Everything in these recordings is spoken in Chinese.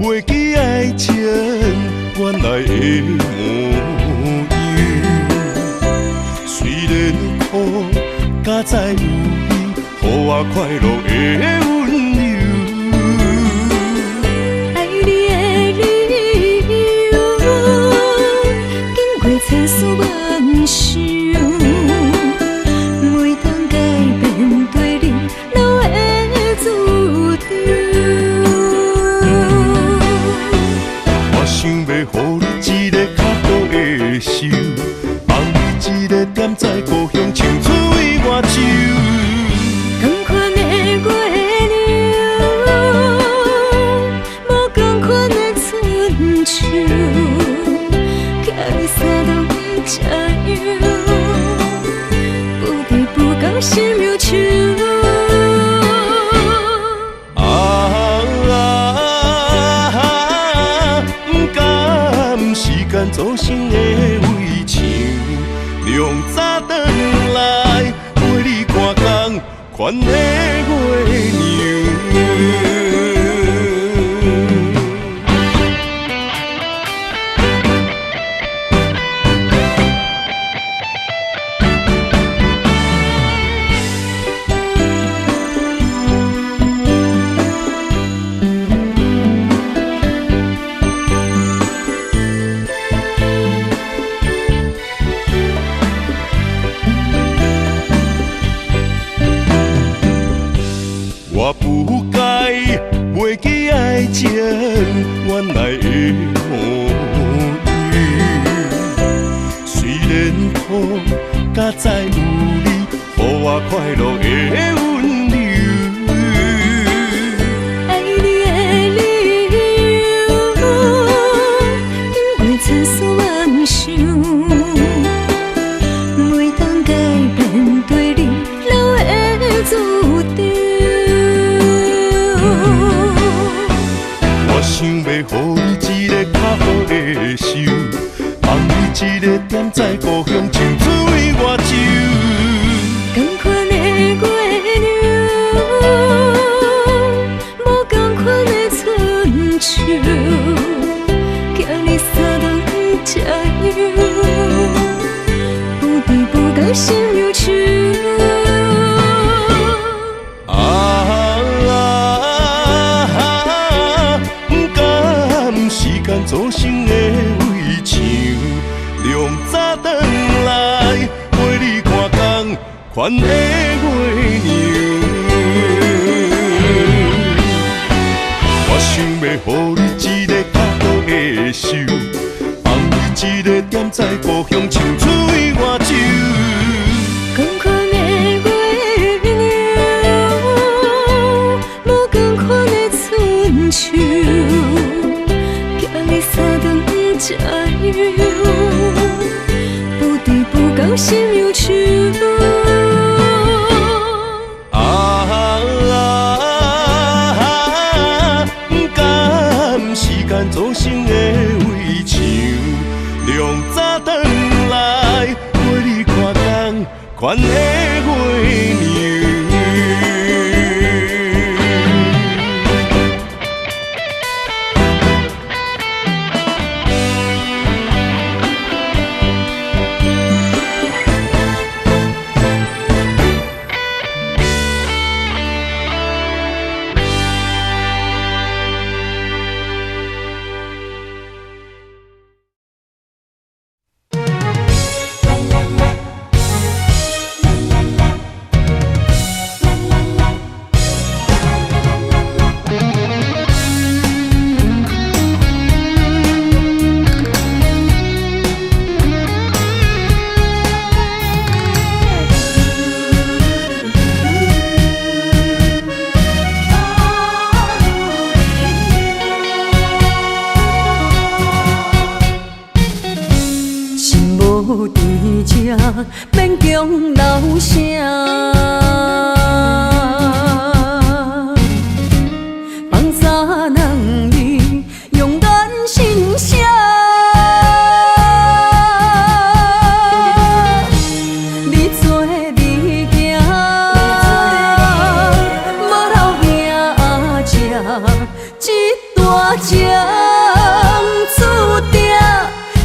袂记爱情原来的模样。虽然苦，才知有你，予我快乐的温柔。爱你的理由，经过千丝万绪。手，放你一个点在故乡，唱出伊外州。同款的月亮，无同款的春秋，寄你三冬这样，不离不讲心忧愁。做成的围墙，凉早转来陪你看工，款的月娘。我不该袂记爱情原来的模样，虽然苦，才知有你，予我快乐的温柔。爱你的理由，经过千丝万绪，袂当改变对你留的注定。想要予你一个较好的手，放你一个点在故乡，唱出伊外州。同款的月亮，无同款的春秋，寄你三冬这样，不离不讲心忧愁。做成的围墙，凉早转来陪你看工，款的月娘。我想要予你一个较好的手，放你一个点在故乡，唱出伊外州。同款的月亮，无同款的春秋。三冬这样，不离不讲心忧愁。不甘时间做成的围墙，凉早转来陪你看工，款的月娘。免强留声，放撒人伊用咱心声，你做你行，无留名食一段。情注定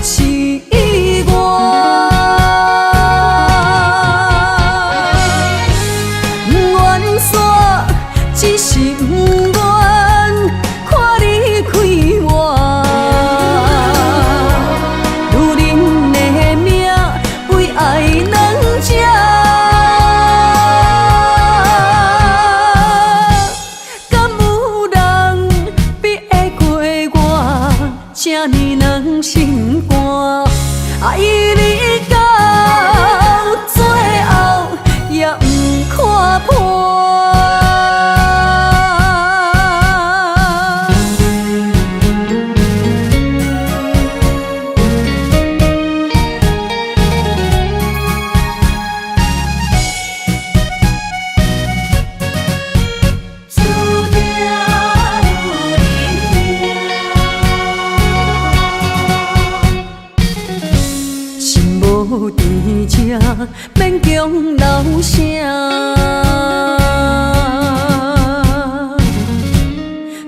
是意外。缘线只是不愿看你开我，女人的命为爱两只。这呢软心肝，爱你到最后也不看破。无伫这，免强留声。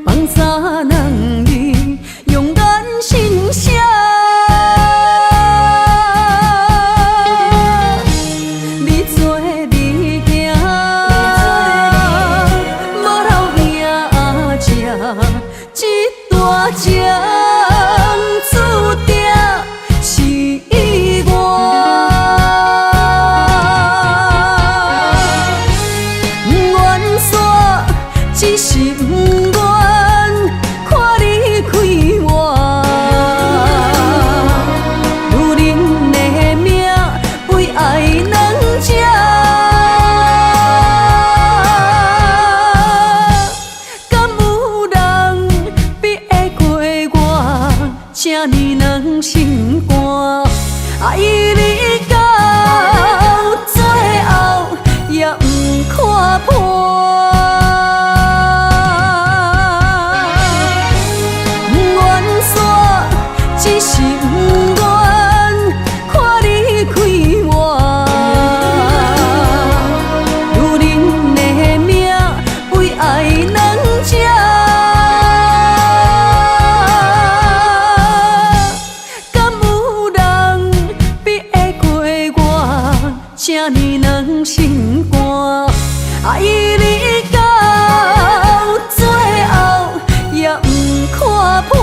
放三人儿用眼心写，你做你行，无留兄姐，这段情注定是意外。只是不愿看你开我，女人的命为爱两只。敢有人比会过我这呢软心肝？爱你到最后也不看破。只是不愿看你开我，女人的命为爱两只。敢有人比会过我这呢软心肝？爱你到最后也不看破。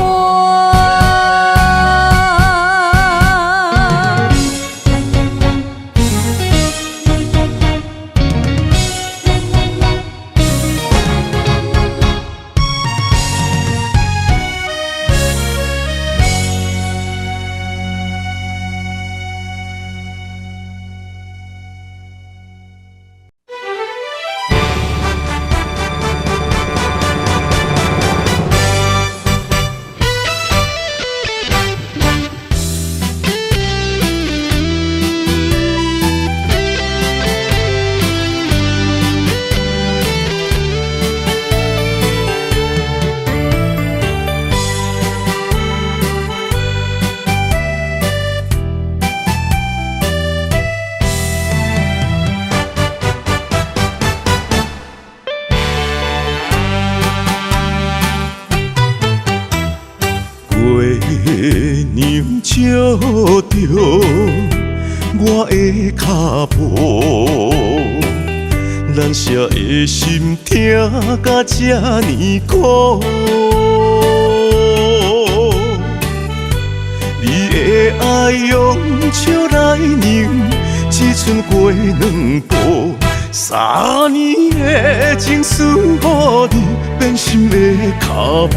月娘照着我的脚步，难舍的心痛甲这呢苦。你的爱用笑来凝，只剩过两步。3年的情思，予你变心的脚步。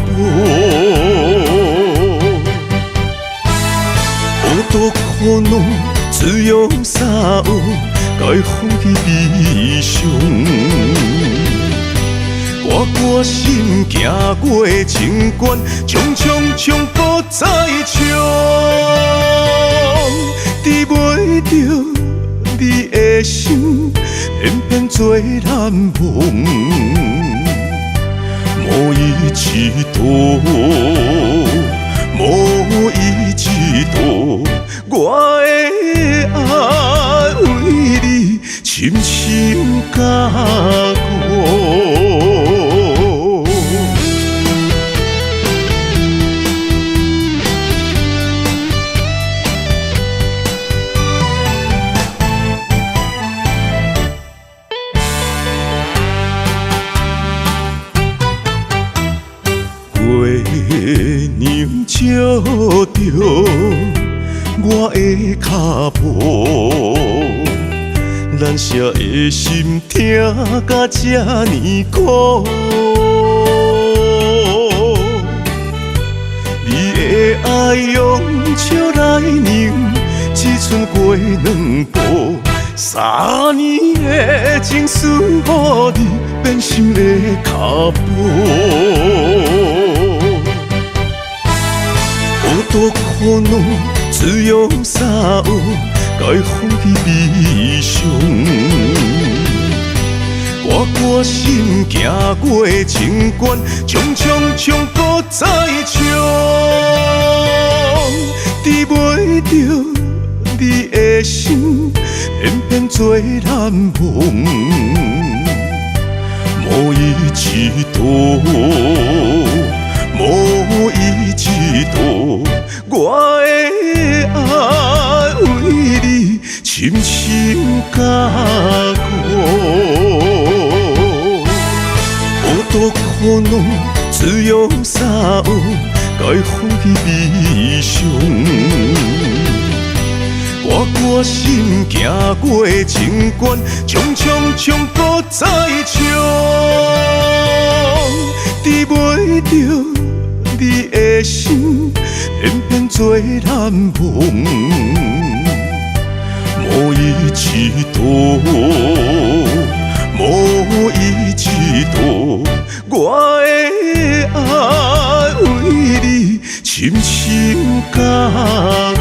孤独苦恼，自由洒有，该放弃悲伤。我心行过情关，冲冲冲搁再冲，治袂着你的心，偏偏做难忘。无意之途，无意之途，我的爱为你深深加固。照着我的脚步，咱舍的心痛甲这呢苦。你的爱用笑来凝，只剩过两步。3年的情思，予你变心的脚步。孤独苦恼，自由洒有，该放弃悲伤。我心行过情关，冲冲冲，搁再冲，治袂着你的心，偏偏做难忘。无依之道，无依之道，我的爱为你深深加固。孤独苦恼，自由洒有，该放弃悲伤。我心行过情关，冲冲冲，搁再冲，治袂着你的心，偏偏做难忘。无依之道，无依之道，我的爱为你深深加固。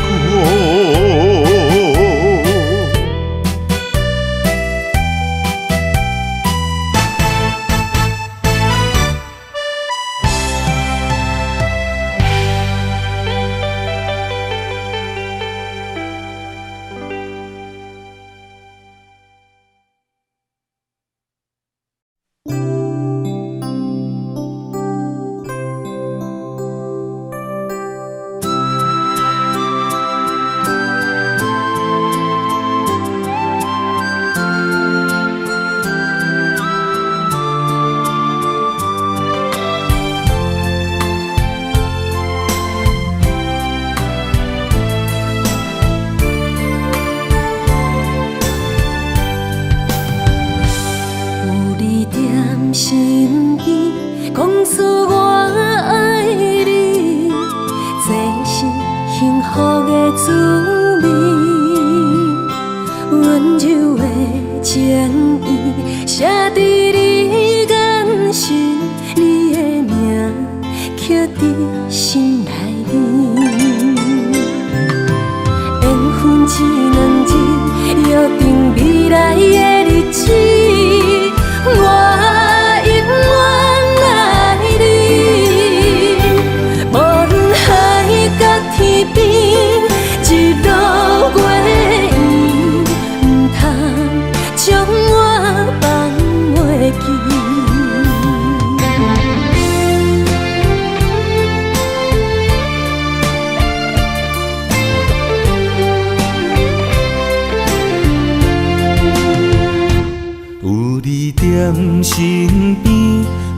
身边，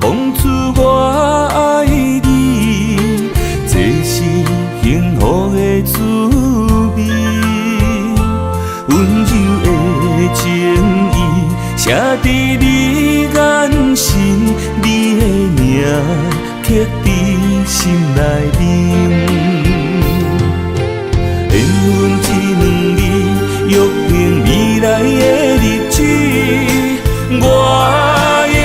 讲出我爱你，这是幸福的滋味。温柔的情意写在你眼神，你的名刻在心内面。缘分一两字，约定未来的日子。我永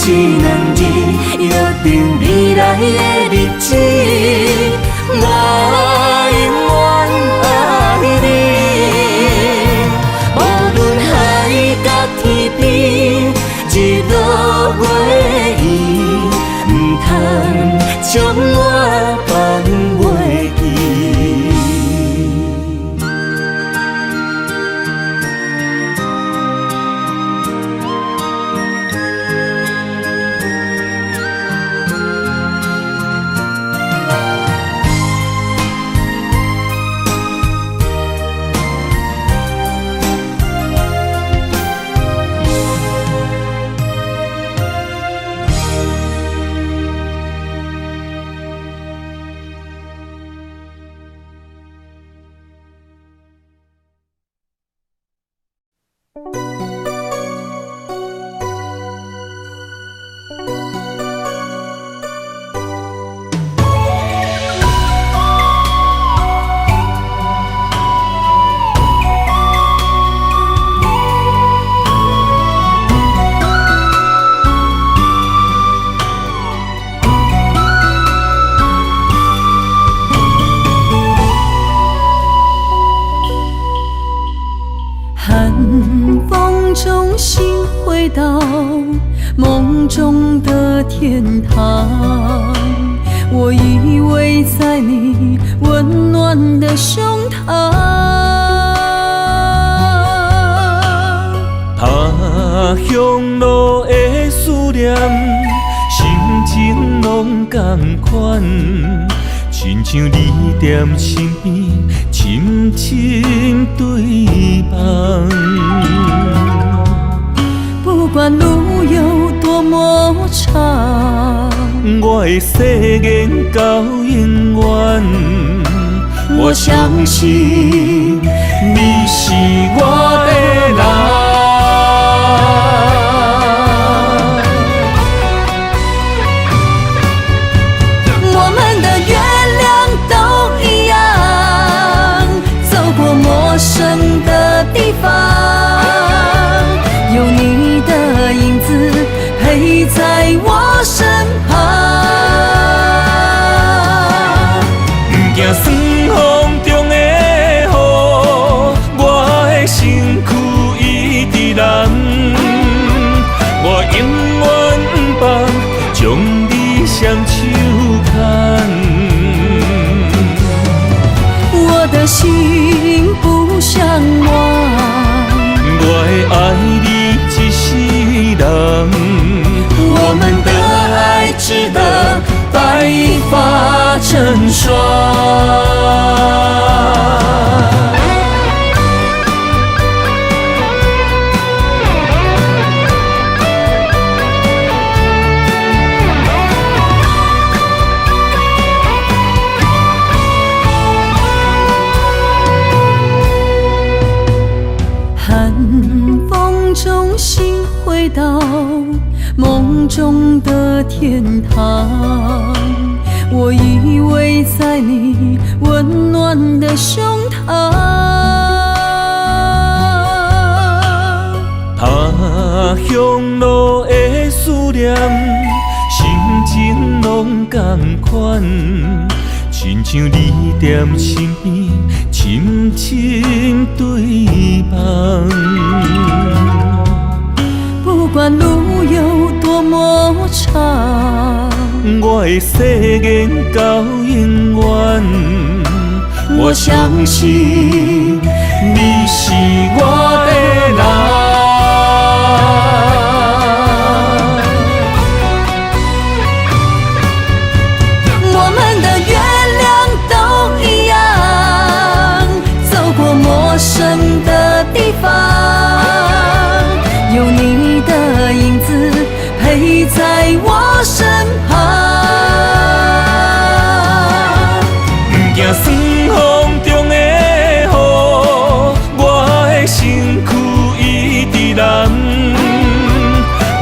一两字，约定未来的日子。我永远爱你，无论海角天边，日落月圆，唔通将我放袂记。到梦中的天堂，我依偎在你温暖的胸膛。他乡路的思念，心情拢同款，亲像你踮身边，深深对望。不管路有多么长，我的誓言到永远。我相信你是我的人。我们的月亮都一样，走过陌生的地方，有你的影子陪在我身旁。不惊酸风中的雨，我的身躯一直蓝。我永远不放，将你双手牵。我的心不想忘，我会爱你一世人。我们的爱值得白发成双。寒风中心回到梦中的天堂，我依偎在你温暖的胸膛。他乡路的思念，心情拢同款，亲像你踮身边，深深对望。不管路有多么长，我的誓言到永远。我相信你是我的人。我们的月亮都一样，走过陌生的地方，有你的影子陪在我身旁。不惊酸风中的雨，我的身躯一直蓝。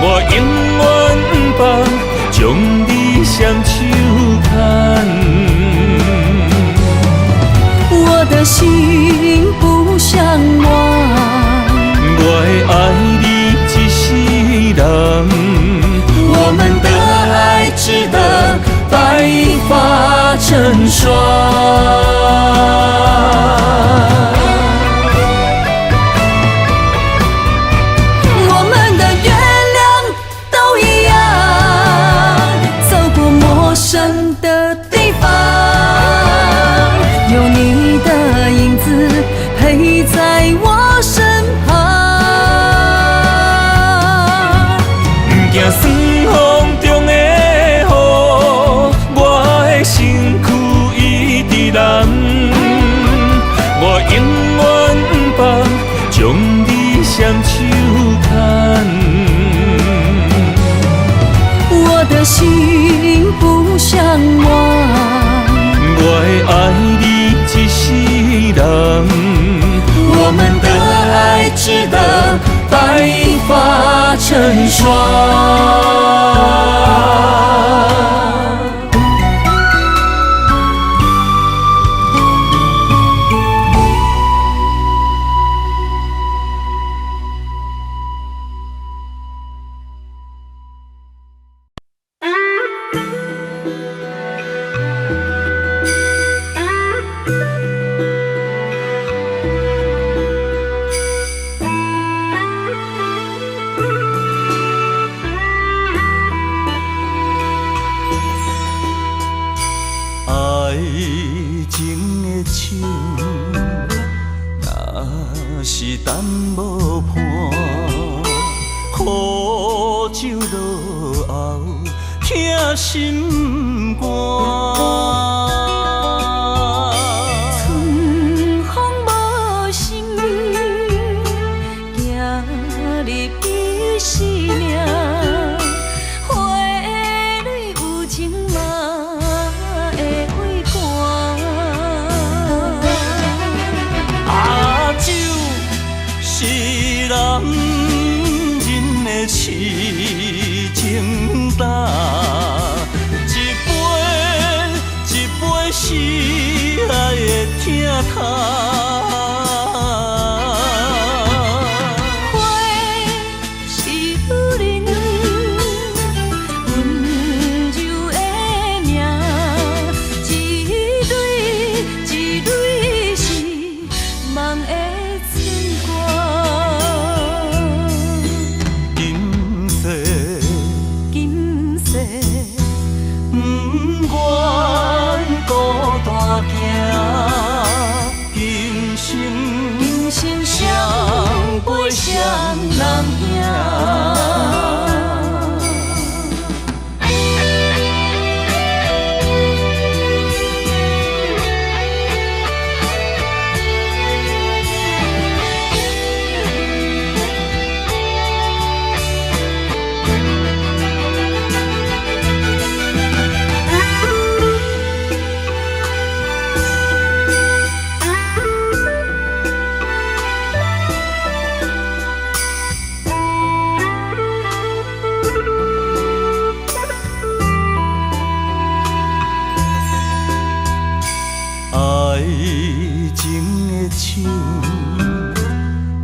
我永远不放，将你双手牵。我的心不想忘，我会爱你一世人。行霜风中的雨，我的身躯一直蓝，我永远不放将你双手牵。我的心不像我会爱你一世人，我们的爱值得白发成霜。心肝，春风无心，行入彼生命，花蕊有情嘛会花干。阿酒是男人的痴情胆。是爱的疼痛，花是女人温柔的名，一蕊一蕊是梦的春光。今世今世不愿孤单行，今生双陪双人行。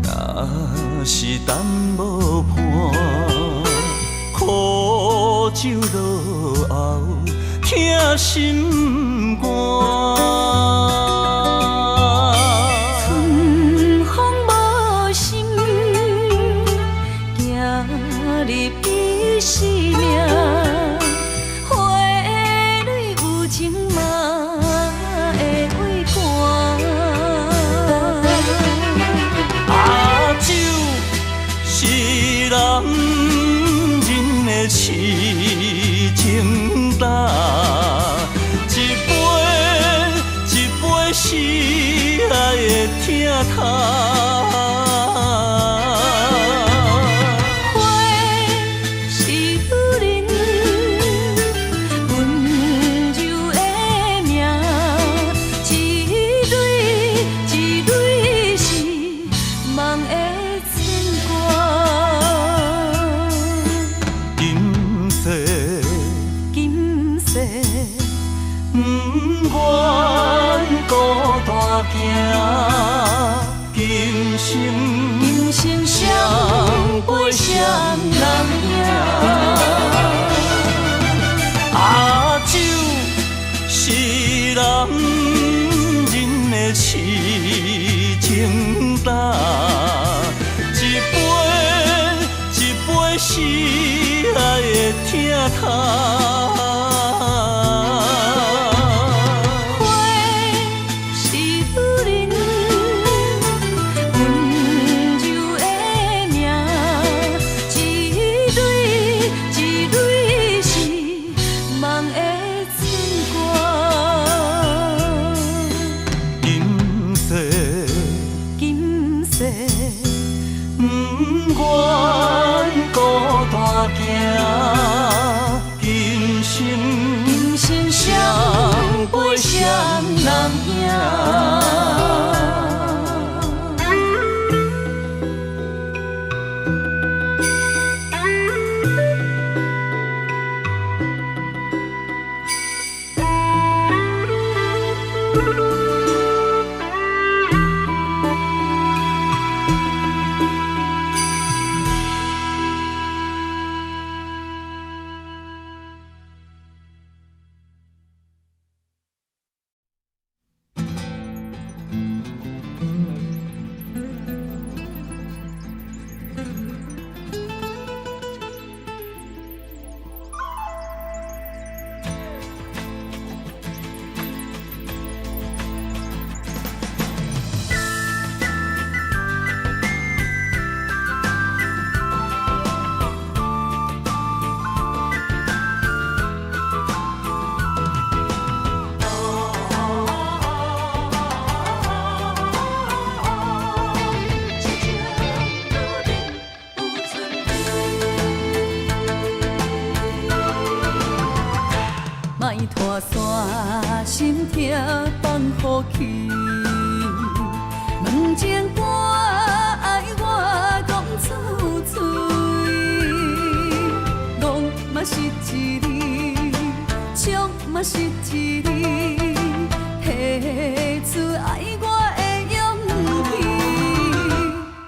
若是等无伴，苦酒落后，疼心肝。春风无心，行入彼生命，花蕊有情嘛会花干。阿酒是男人的痴情胆，一杯是爱的疼痛。今生双陪双人行，阿酒是男人的痴情胆，一杯是爱的疼痛。拖山心痛放乎去，问情歌爱我讲出嘴，戆嘛是一字，唱嘛是一字，提出爱我的勇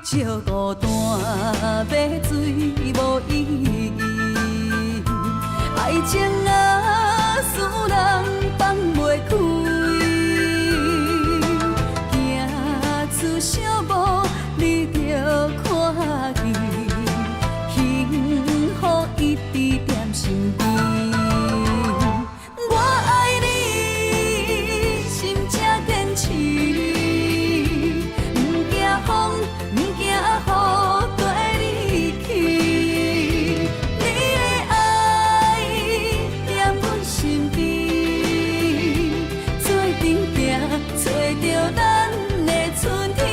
气，照孤单要水无意义，爱情啊，使人放袂开，行出小步，你着看见，幸福一直踮身边。我爱你，心才坚持，不惊风，不惊雨，跟你去。你的爱踮阮身边，做阵行，找着咱的春天。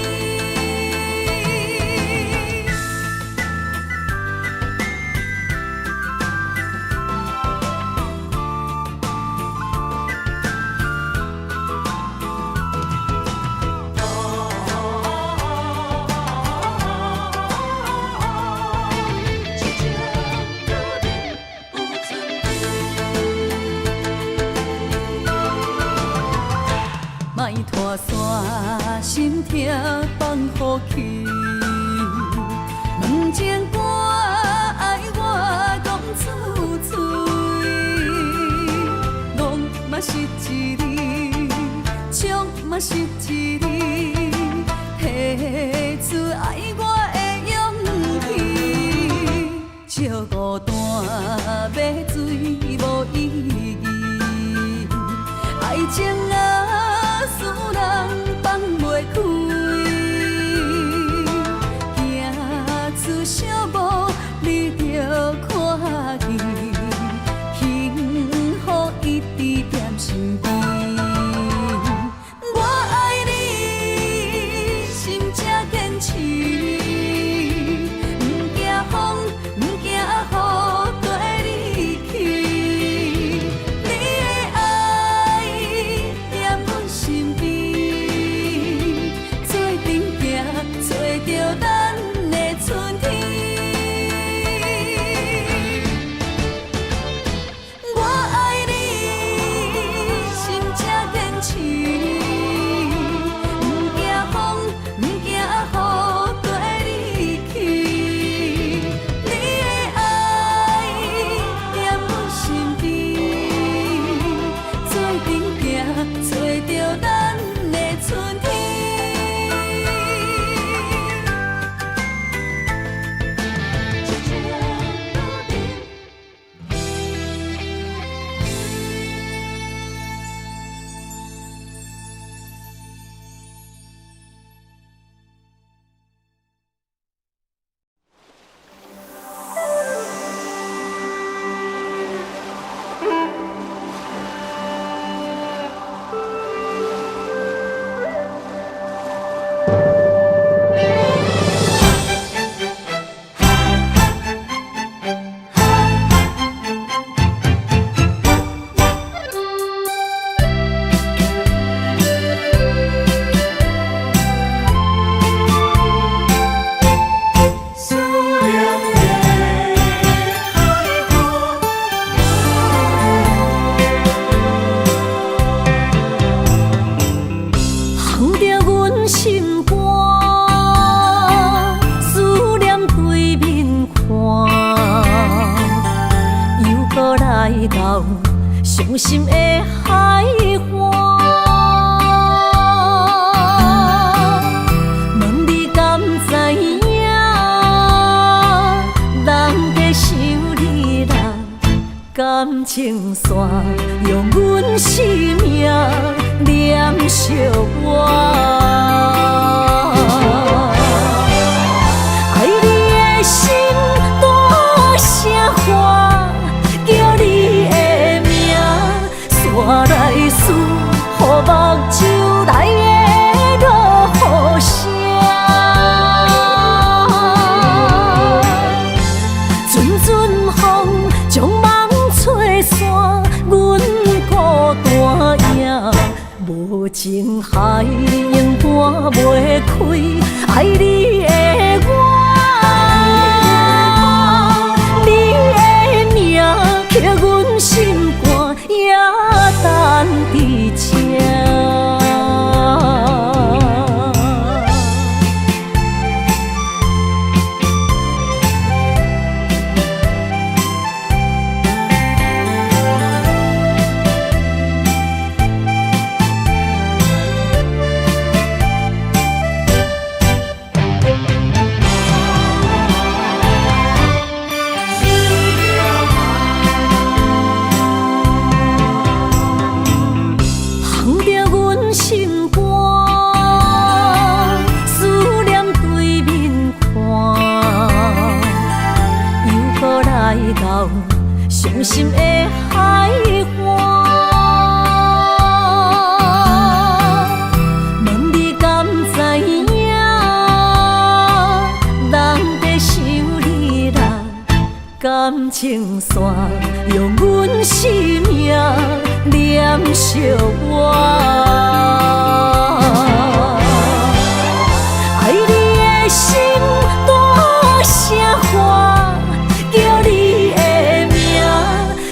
莫拖山心痛放乎去，问情歌爱我讲出嘴，戆嘛是一字，唱嘛是一字，提出爱我的勇气，照孤单要水无意义，爱情啊，使人放袂开，行出小步，你着看见，幸福一直踮身边。我爱你，心才坚持，不惊风，不惊雨，跟你去。你的爱踮阮身边，做阵行，找着咱的春天。我爱你，心才坚持，不惊风，不惊雨，跟你去。你的爱踮阮身边，做阵行，找着咱的春天。放着阮心肝，思念对面看，又搁来到伤心的海岸。问你敢知影，人在想你人，感情线用阮生命念惜我，爱你的心大声喊，叫你的名，山来思，予目睭内的落雨声，阵阵风将梦吹散，阮。情海永断袂开，爱你的我，你的名刻阮心肝，也等伫这。伤心的海岸，问你敢知影？人在想你人感情线，用阮生命念惜我。爱你的心大声喊，叫你的名，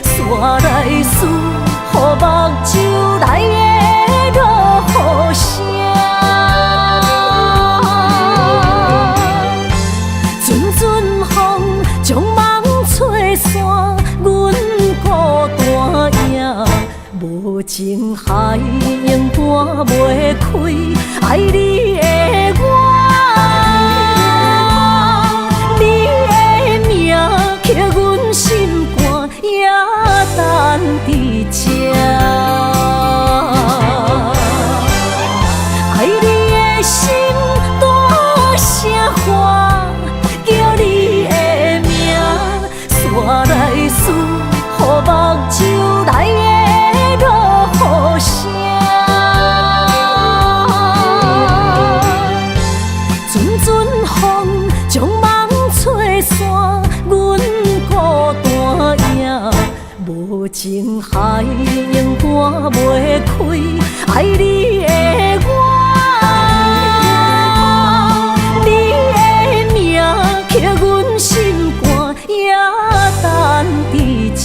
山来思，予目睭内的落雨声。阵阵风将梦吹散，阮孤单影，无情海永断袂开，爱你的我。刻阮心肝，也等伫这。爱你的心大声喊，叫你的名，山来思，予目睭内的落雨声。阵阵风将梦吹散。无情海永断袂开，爱你的我，你的名刻阮心肝，也等伫这。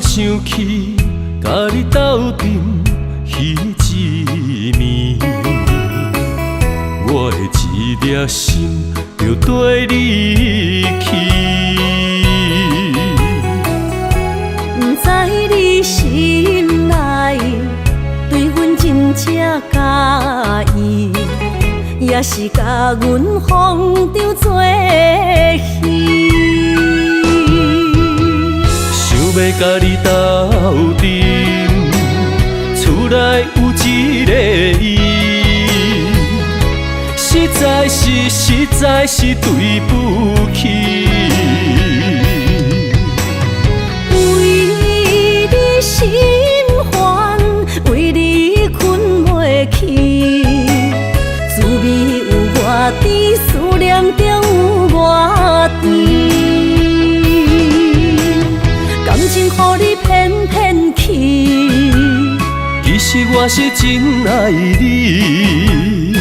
想起甲你斗阵彼一暝，我的一粒心就跟你去。不知你心内对阮真正介意，也是甲阮放着做戏。要甲你斗阵，厝内有一个伊，实在是对不起。为你心烦，为你困袂去，滋味有偌甜，思念中有偌甜。感情予你骗骗去，其实我是真爱你。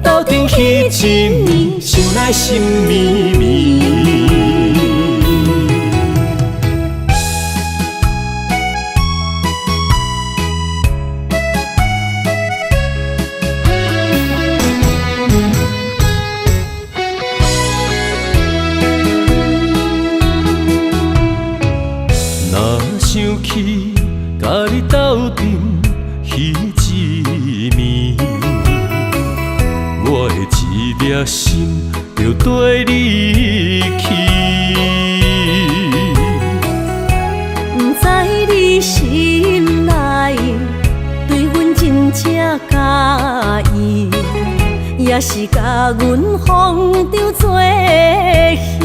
斗阵彼一暝，想来心绵绵。定是甲阮风中做戏。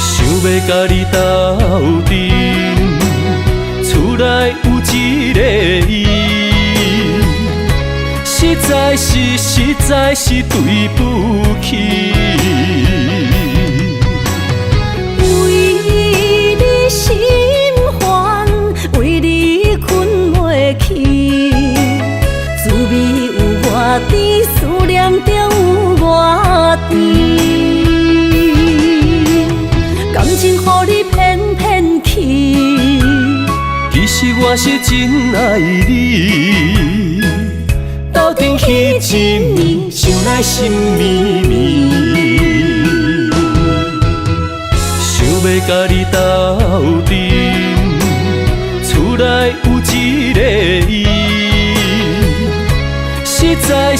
想要甲你斗阵，厝内有一个伊，实在是对不起。为你心烦，为你困袂去，滋味有偌甜，思念中有偌甜。感情予你骗骗去，其实我是真爱你，斗阵彼一暝，想来心绵绵。想要甲你斗阵，厝内有一个伊，实在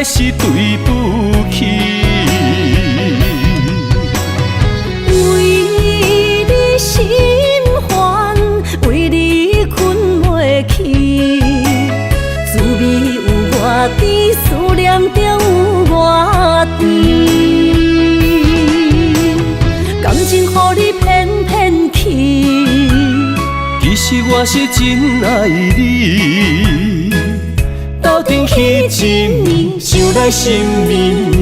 是对不起。为你心烦，为你困袂去，滋味有偌甜，思念中有偌甜。感情予你骗骗去，其实我是真爱你，斗阵彼一暝，想来心绵绵。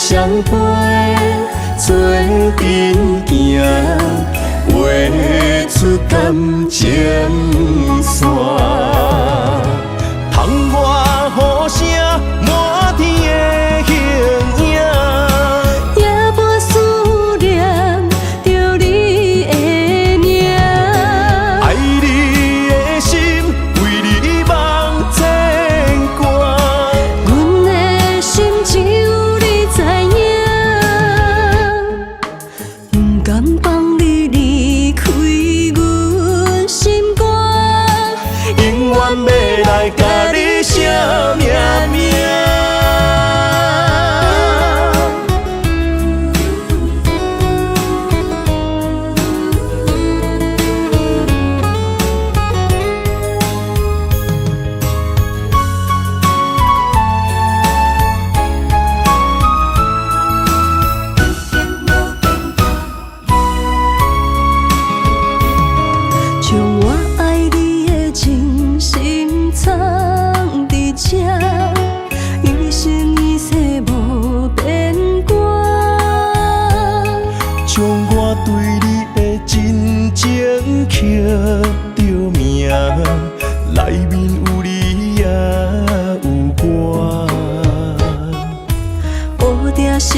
相陪做阵行，画出感情线。窗外雨声满天的形影，夜半思念着你的名。爱你的心为你梦牵挂，阮的心只有你知影，不甘放你离开阮心肝，永远要来甲你写命名。将我爱你的真心藏伫这，一生一世无变卦。将我对你的真情刻着名，内面有你也有我。乌定相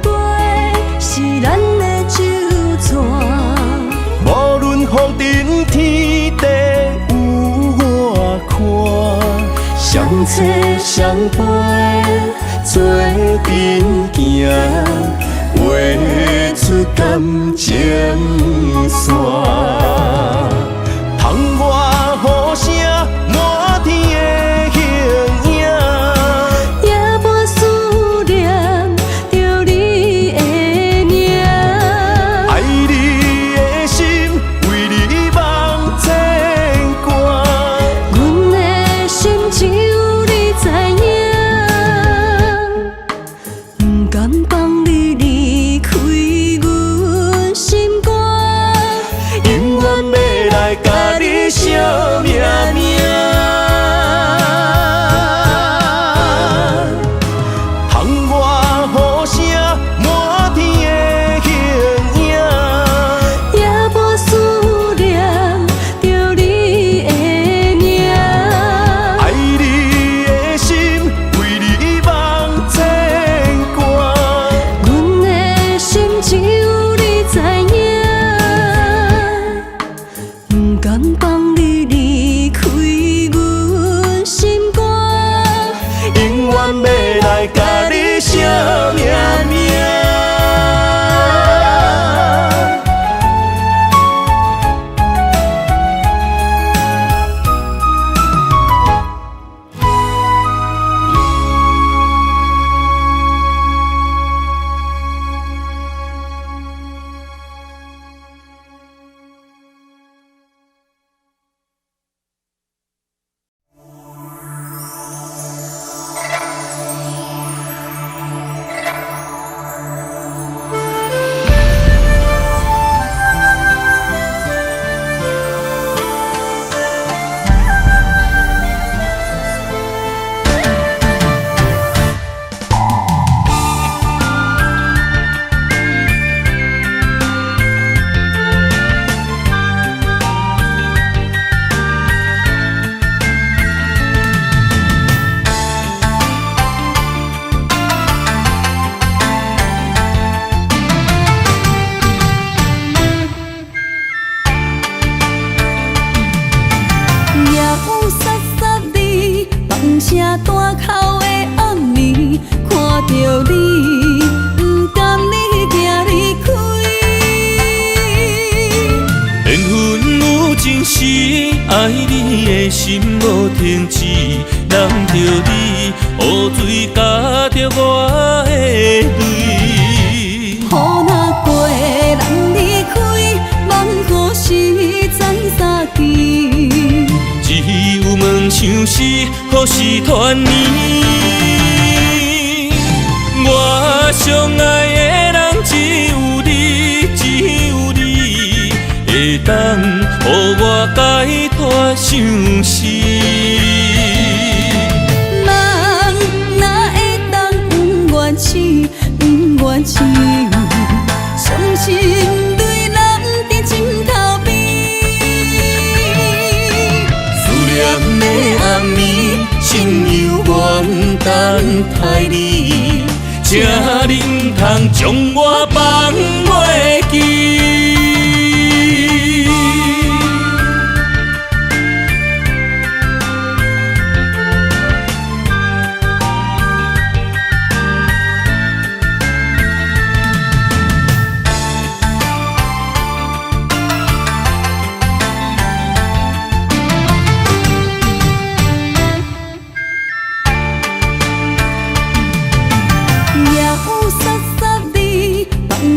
陪是咱的酒泉，无论风尘天地有我看，相切相陪做阵行，画出感情线。窗外雨声满天的形影，夜半思念着你甘放你离开阮心肝，永远要来甲你写名名。爱你的心无停止，难着你雨水加着我的泪。雨若过，人离开，望雨时怎相见？只有梦想是何时团圆？我相爱的人只有你，只有你会当予我解脱相思。梦哪会当不愿醒，不愿醒？伤心泪淋在枕头边，思念的暗暝，心犹原等待你，才能通将我放袂记。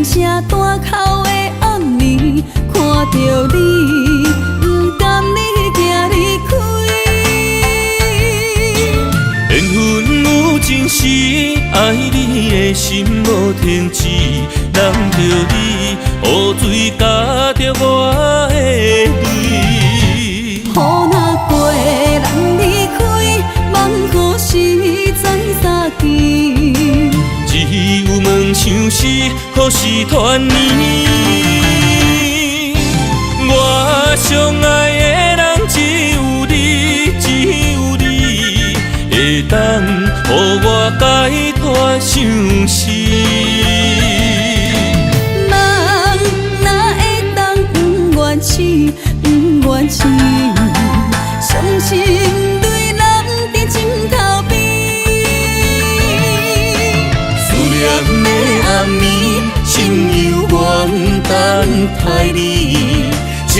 声大口的暗暝，看着你，不甘你行离开。缘分有真实，爱你的心无停止，难着你雨水加着我的泪。雨若过，人离开，望雨时怎相见？只有梦想是何时团圆？我相爱的人只有你，只有你会当予我解脱相思。梦哪会当不愿醒，不愿醒？伤心泪淋在枕头边。暗暝，心犹原等待你，才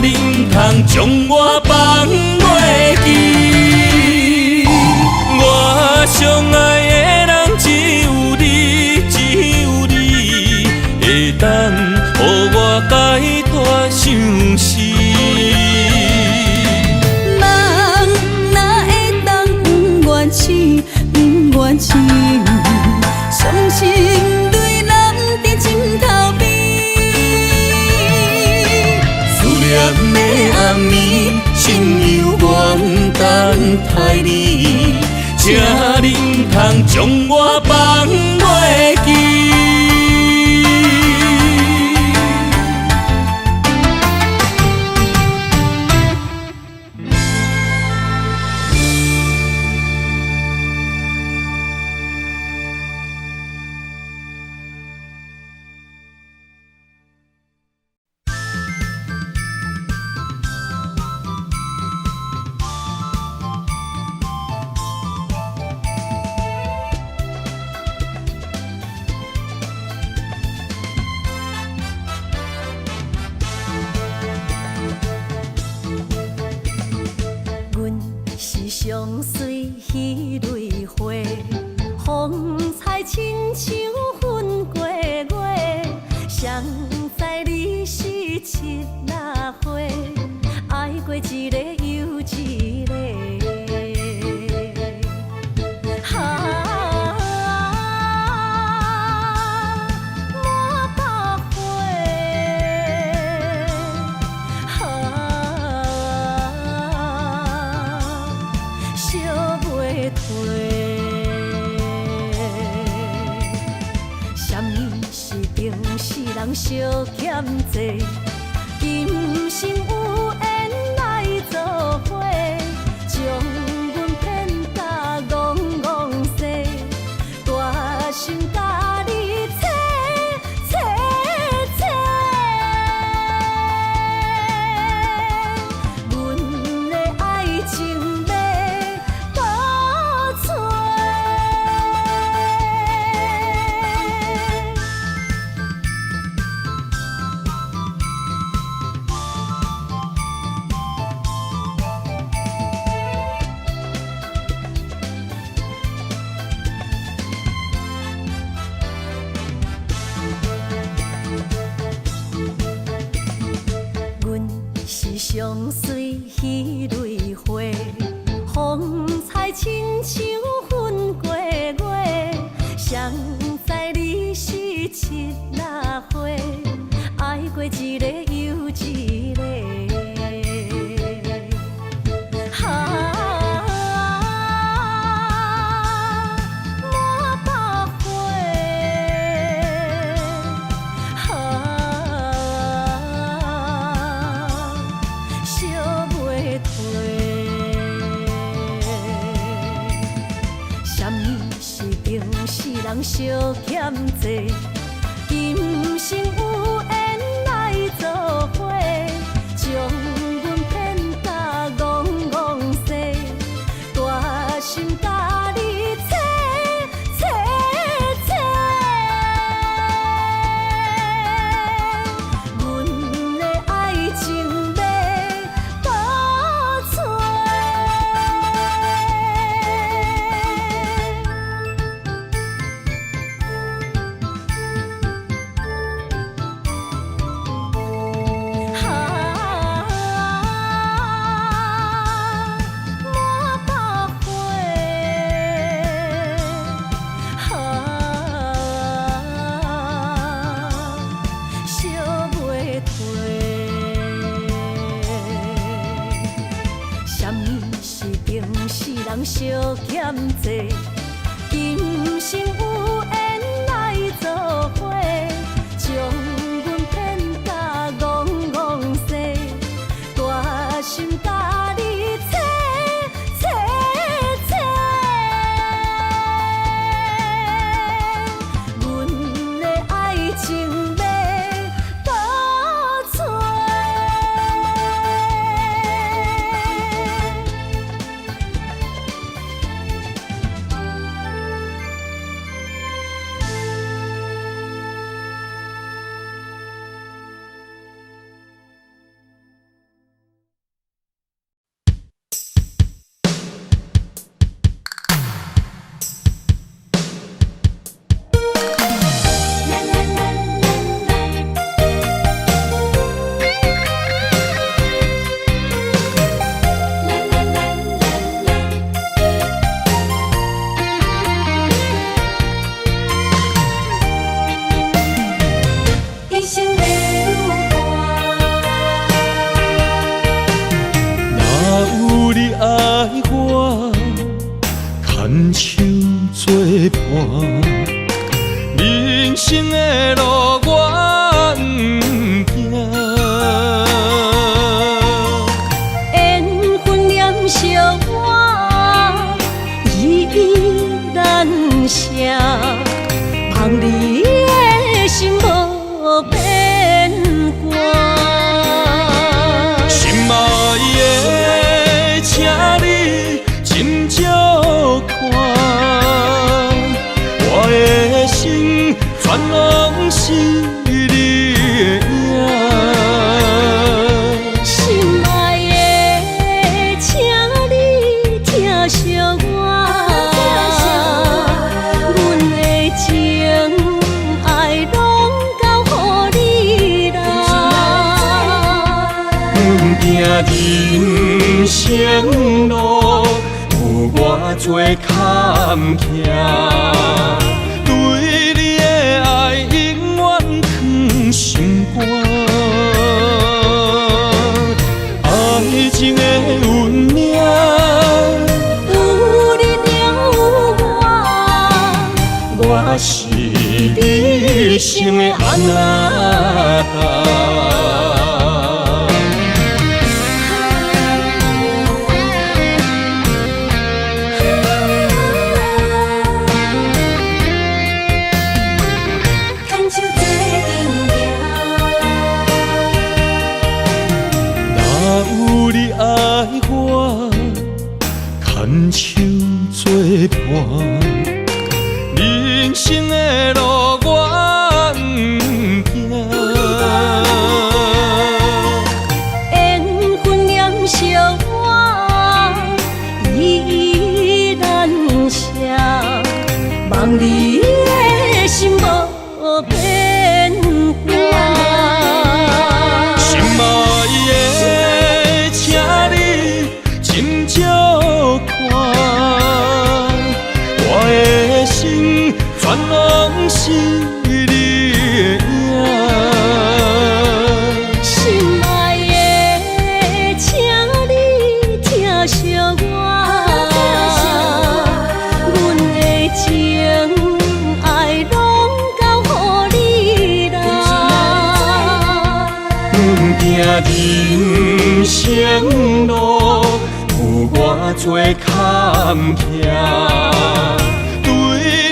能通将我放袂记。我相爱的人只有你，只有你会当予我解脱相思。梦哪会当不愿醒，不愿醒？伤心泪淋在枕头边，思念的暗暝，心犹原等待你，才能通将我放袂记。上水彼蕊花，风采亲像云过月，谁知你是七那花，爱过一个又一个。人相欠债，今生有缘来作伙，将阮骗甲戆戆西，大心甲你切切切，阮的爱情要倒找。上水彼蕊花，风采亲像云过月，谁知你是七那花，爱过一个又一个。人相欠债，今生有缘来作伙，将阮骗甲戆戆西，大心甲你切切切，阮的爱情要倒找。人相欠债，今生有缘来作伙，将阮骗甲戆戆西，大心甲你切切切，阮的爱情要倒找。牵手作伴，人生的路我不行。缘分念相我依然写，望你的心无变卦。心爱的，请你斟酌看，我的心全拢是你的影。心爱的，请你听人生路有偌多坎坷，对你的爱永远藏心肝。爱情的运命，有你了我是你生的安那达。牵手作伴，人生的路我不惊。缘分念相我依然写，望你的心无变卦。心爱的，请你斟酌。我的心全拢是你的影，心爱的，请你疼惜我，阮的情爱拢交予你啦。行人生路。有偌多坎坷，对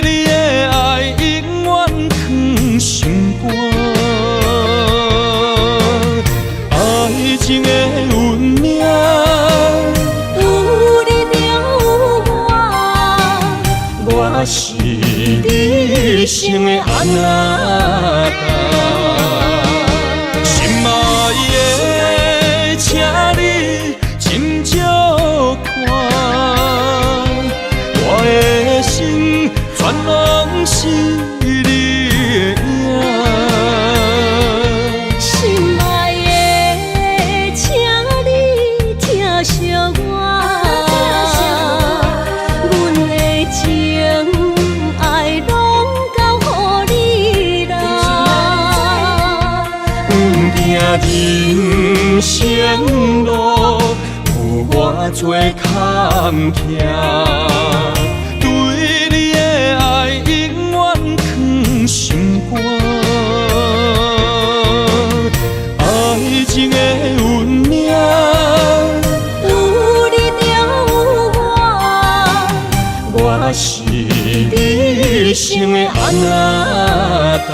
你的爱永远藏心肝。爱情的运命，有你了我是你生的安那达。心爱的，请你斟酌。我的心全拢是你的影，心爱的，请你疼惜我，阮的情爱拢交予你啦。行人生路。偌多坎坷，对你的爱永远藏心肝。爱情的运命，有你了我是你生的安那达。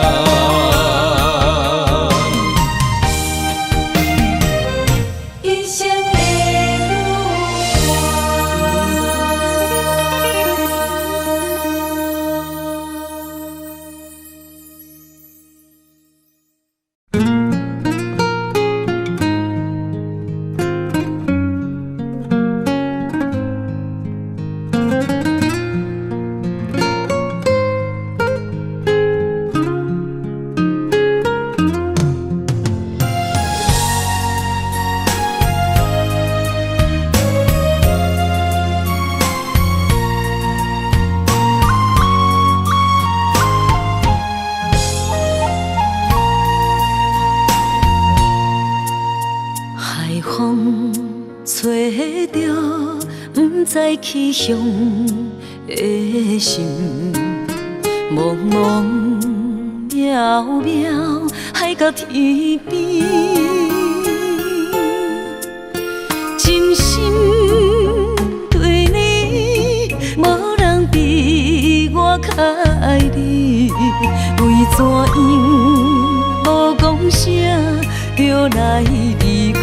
在去向的心，茫茫渺渺，海到天边，真心对你，无人比我较爱你，为怎样无讲声就来离开？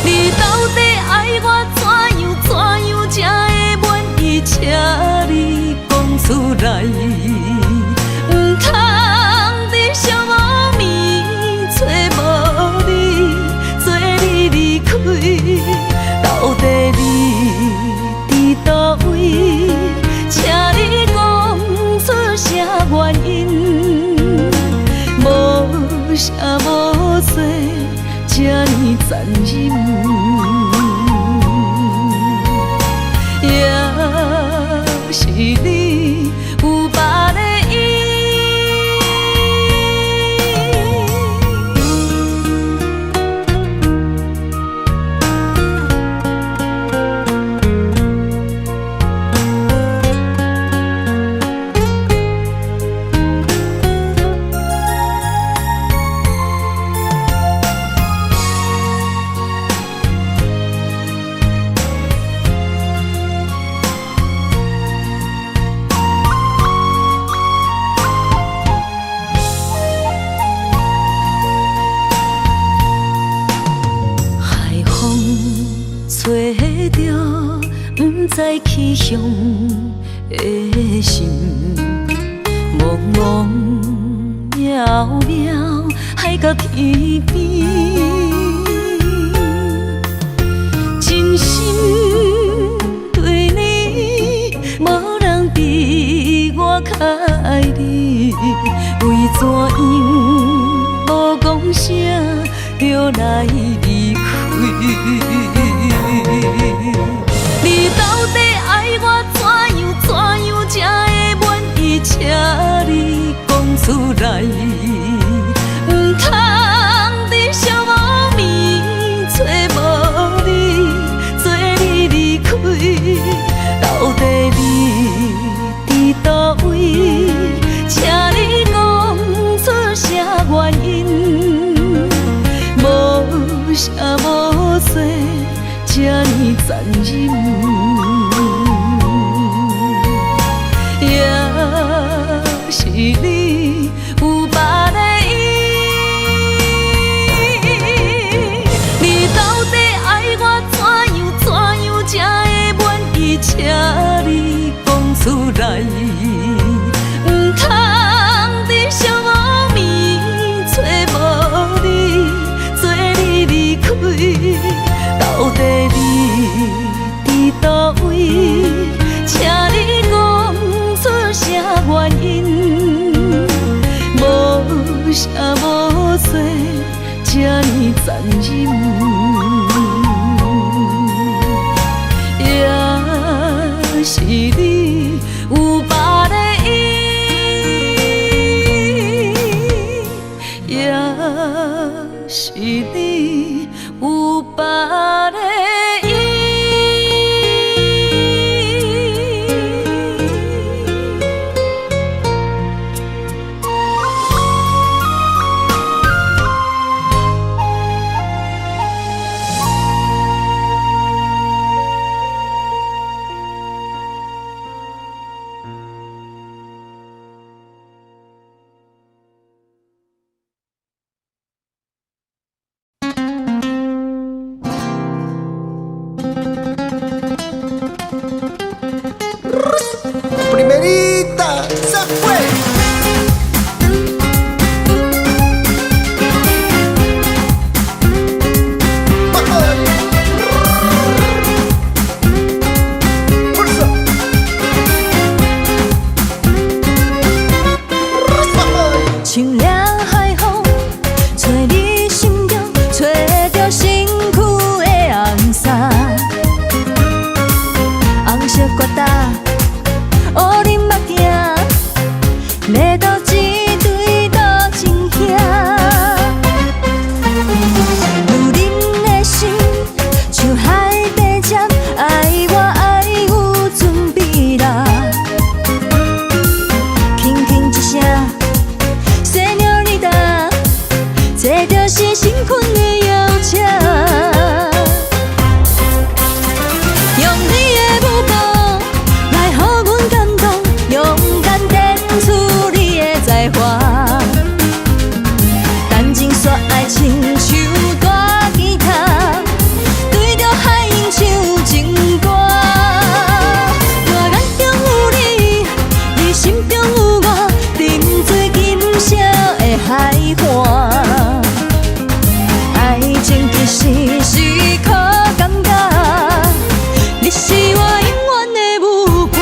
你到底爱我怎样才会满意？请你讲出来，唔通伫寂寞暝找无你，做你离开。到底你伫倒位？请你讲出啥原因？无啥无做。年残忍，也是你有别的意。在去向的心，茫茫渺渺海角天边，真心对你，无人比我较爱你。为怎样无讲声就来离开？你到底爱我怎样才会满意？请你讲出来，唔通伫寂无眠找无你，做你离开。到底你伫倒位？请你讲出啥原因？无啥无做。这呢残忍，也是你有别的意。你到底爱我怎样才会满意？请你讲出来，唔通伫寂无眠找无你，做你离开。到底你伫倒位？请你讲出啥原因？无啥无做，这呢残忍，也是你有别的意，也是你有别的意。Primerita, se fue. Fuerza. 清凉海风，吹你心中，吹着身躯的红衫，红色疙瘩。乌林目镜，要倒一对倒真兄，女人的心像海底针，爱我爱有准备啦，轻轻一声，西鸟你答，这就是新婚的邀请。用你的目光来予阮感动，勇敢展出你的才华，谈情说爱亲像大吉他，对着海音唱情歌。我眼中有你，你心中有我，沉醉今宵的海岸。爱情其实是靠感觉，你是我永远的舞伴。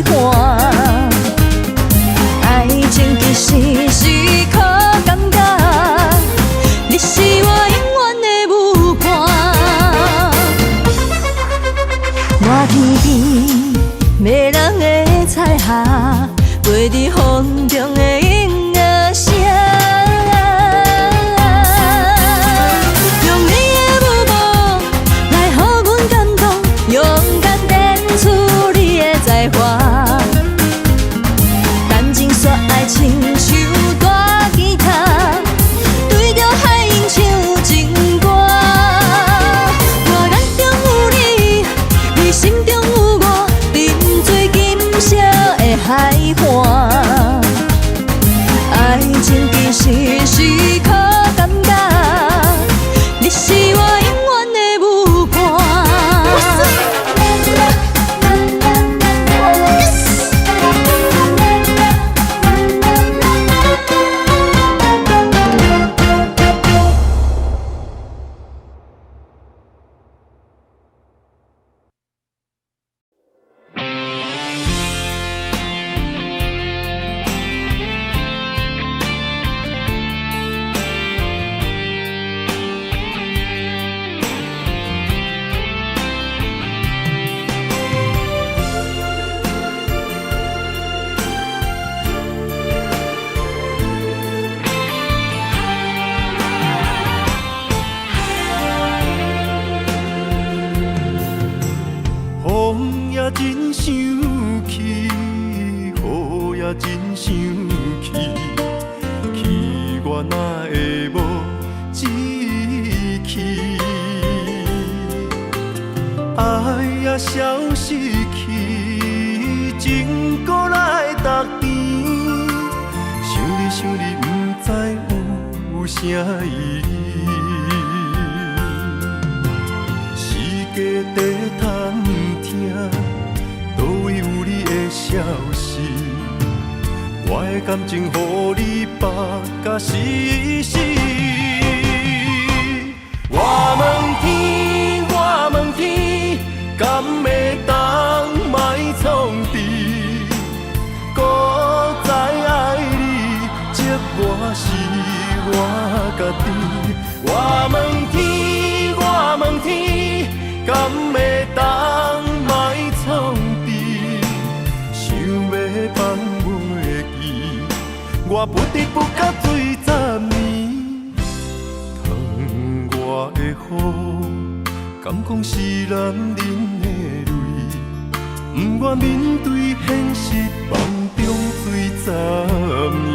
换。爱情其实是靠感觉，你是我永远的舞伴。满天边，迷人的彩霞，飞伫风中的音乐声。用你的舞步来予阮感动，勇敢展出你的才华。谈情说爱，亲像大吉他，对着海音唱情歌。我眼中有你，你心中有我，沉醉今宵的海岸。爱情其实是靠感觉，你是我永远的舞伴。风也真想起，雨也真想起，去我哪会无志气？爱也消失去，情搁来逐甜。想你想你，不知有啥意义。时间在探听，倒位有你的消息？我的感情，予你绑甲死死。我问天，我问天，敢会当莫创治？搁再爱你，这我是我家己。我问天，我问天，敢会当莫创治？想要放袂记，我不得不甲水10年。窗外的雨，敢讲是男人的泪？不愿面对现实，梦中水10年。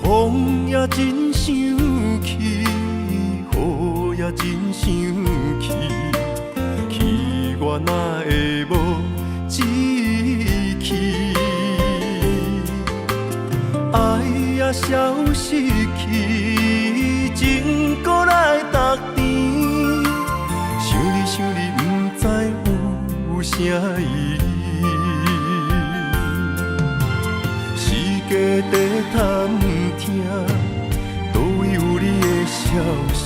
风也真想起，雨也真想起，去我哪会无志气？爱也消失去，情搁来逐甜。想你想你，不知有啥意义。时间在探听，倒位有你的消息？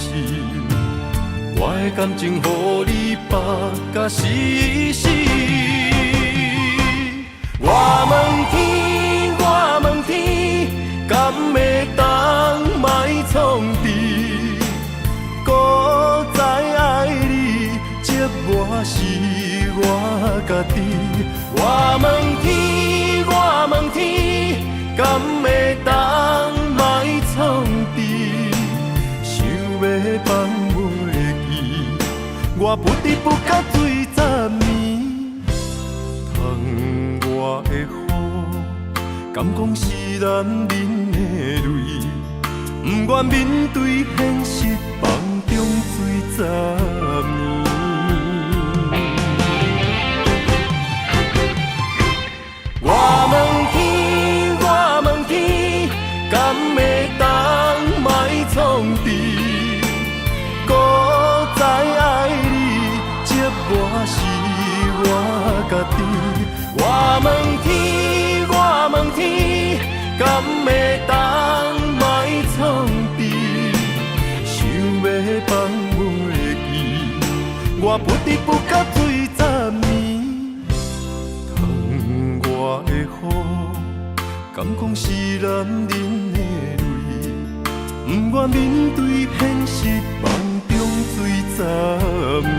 我的感情，予你绑甲死死。我问天，我问天，敢会当莫创治？搁再爱你，这我是我家己。我问天，我问天，敢会当莫创治？想要放袂记，我不得不甲水10年。窗外的雨，敢讲是男人的泪？不愿面对现实，梦中水10年。我问天，我问天，敢会当莫创治？搁再爱你，这我是我家己。我我不知不觉醉10年。窗外的雨，敢讲是男人的泪，不愿面对现实，梦中醉10年。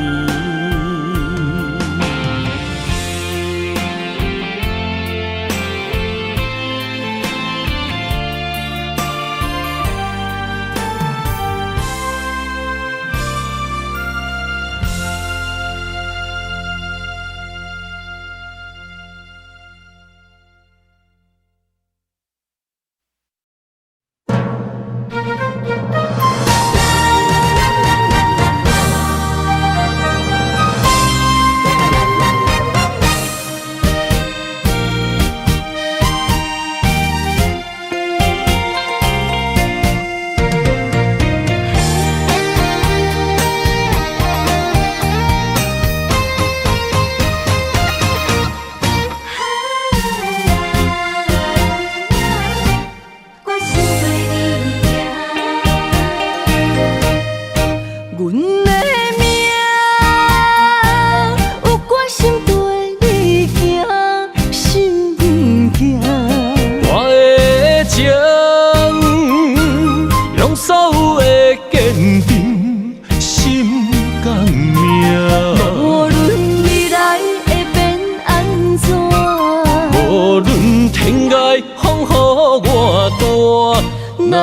若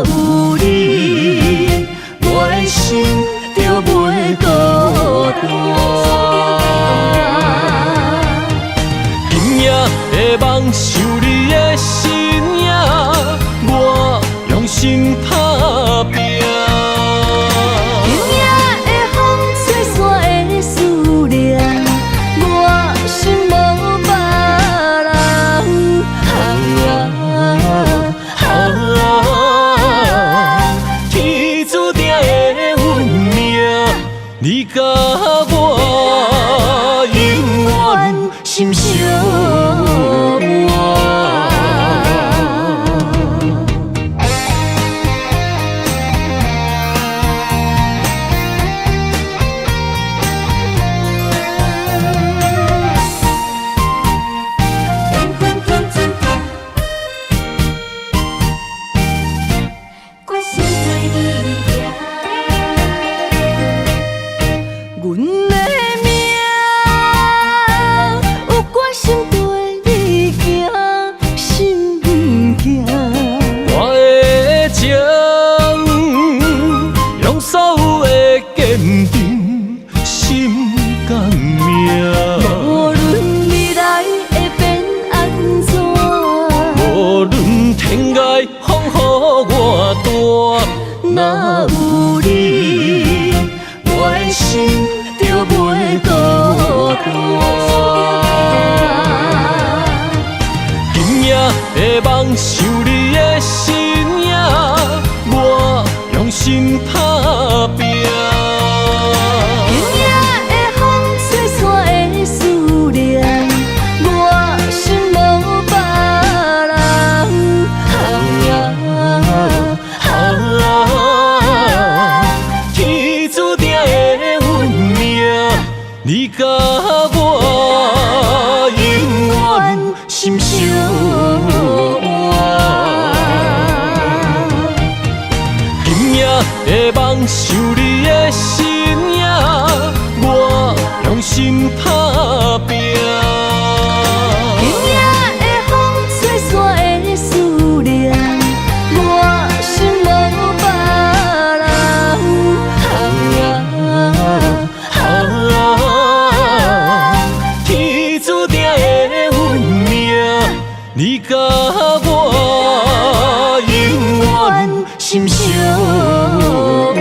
有你，我的心就袂孤单。今夜的梦想你的身影，我用心打拼。今夜的风吹散的思念，我心无别人。天注定的运命，你甲我永远心相偎。若有你，我的心就袂孤单。今夜的梦想你的身影，我用心打拼。今夜的风吹散的思念，我心无别人。天注定的运命，你甲我永远心相偎。今夜的梦想你的身影，我用心打拼。今夜的风吹散的思念，我心无别人。天注定的运命，你甲我永远心相偎。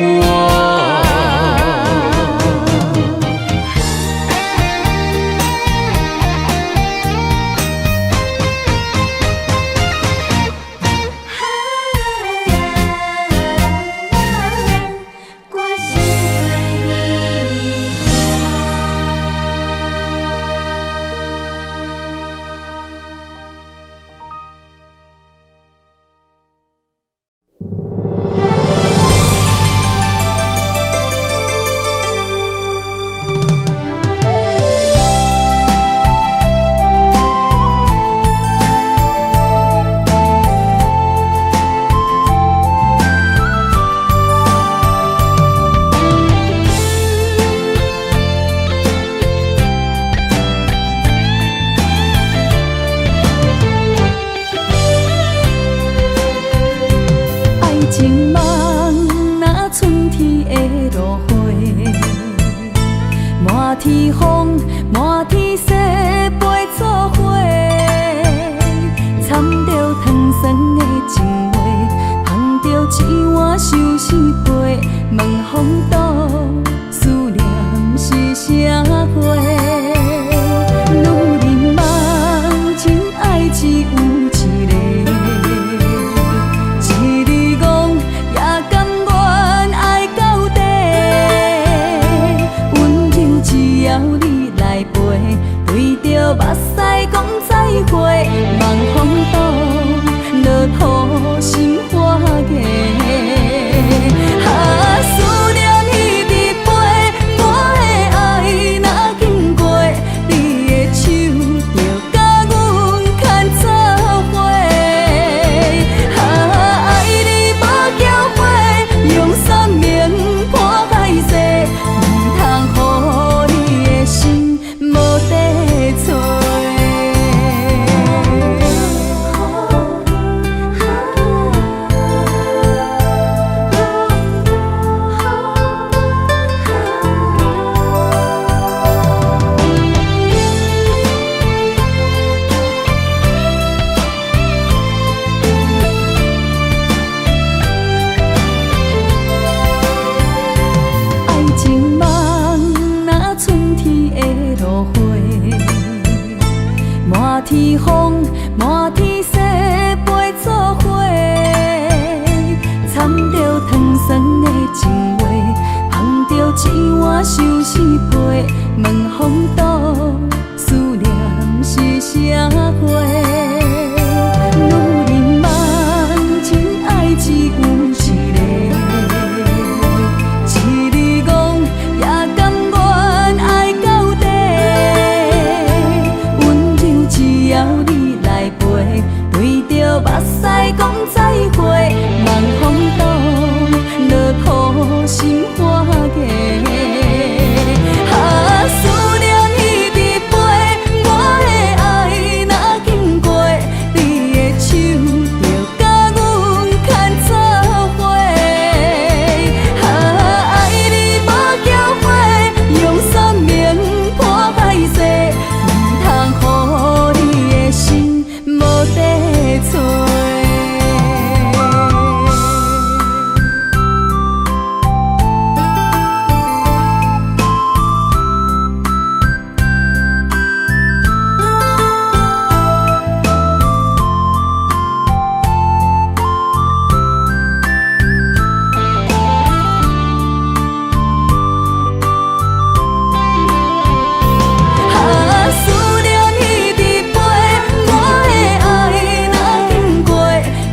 天风，满天雪，陪做伙，掺着糖酸的情话，捧着一碗相思杯，问风岛思念是啥货？女人梦情爱只有一个，一字讲也甘愿爱到底，温柔只要你来陪，对着目屎讲再会，望风岛落土心花芽。思念一直飞，我的爱若经过，你的手就甲阮牵做伙。爱你无缴费，用生命破海誓，唔通予你的心无地找。满天风，满天雪，陪做伙，掺着糖酸的情话，捧着一碗相思杯，问风岛思念是啥货？女人梦情爱只有一个，一字讲也甘愿爱到底。只要你来陪，对着目屎讲再会，望风岛落土心花芽。思念一直飞，我的爱若经过，你的手就甲阮牵做伙。爱你无缴费，用生命破海誓，唔通予你的心无地找。思念一直飞，我的爱若经过，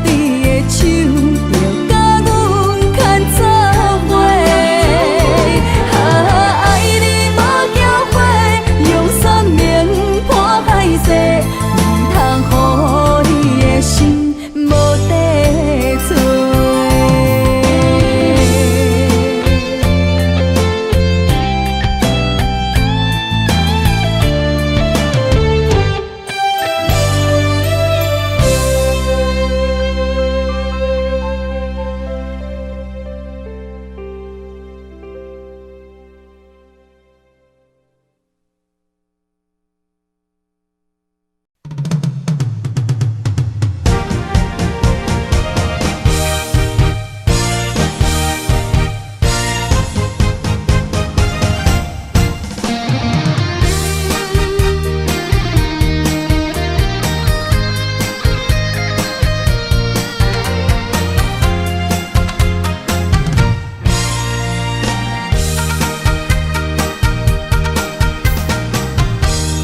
你的手就甲阮牵做伙。爱你无缴费，用生命破海誓，唔通予你的心无地找。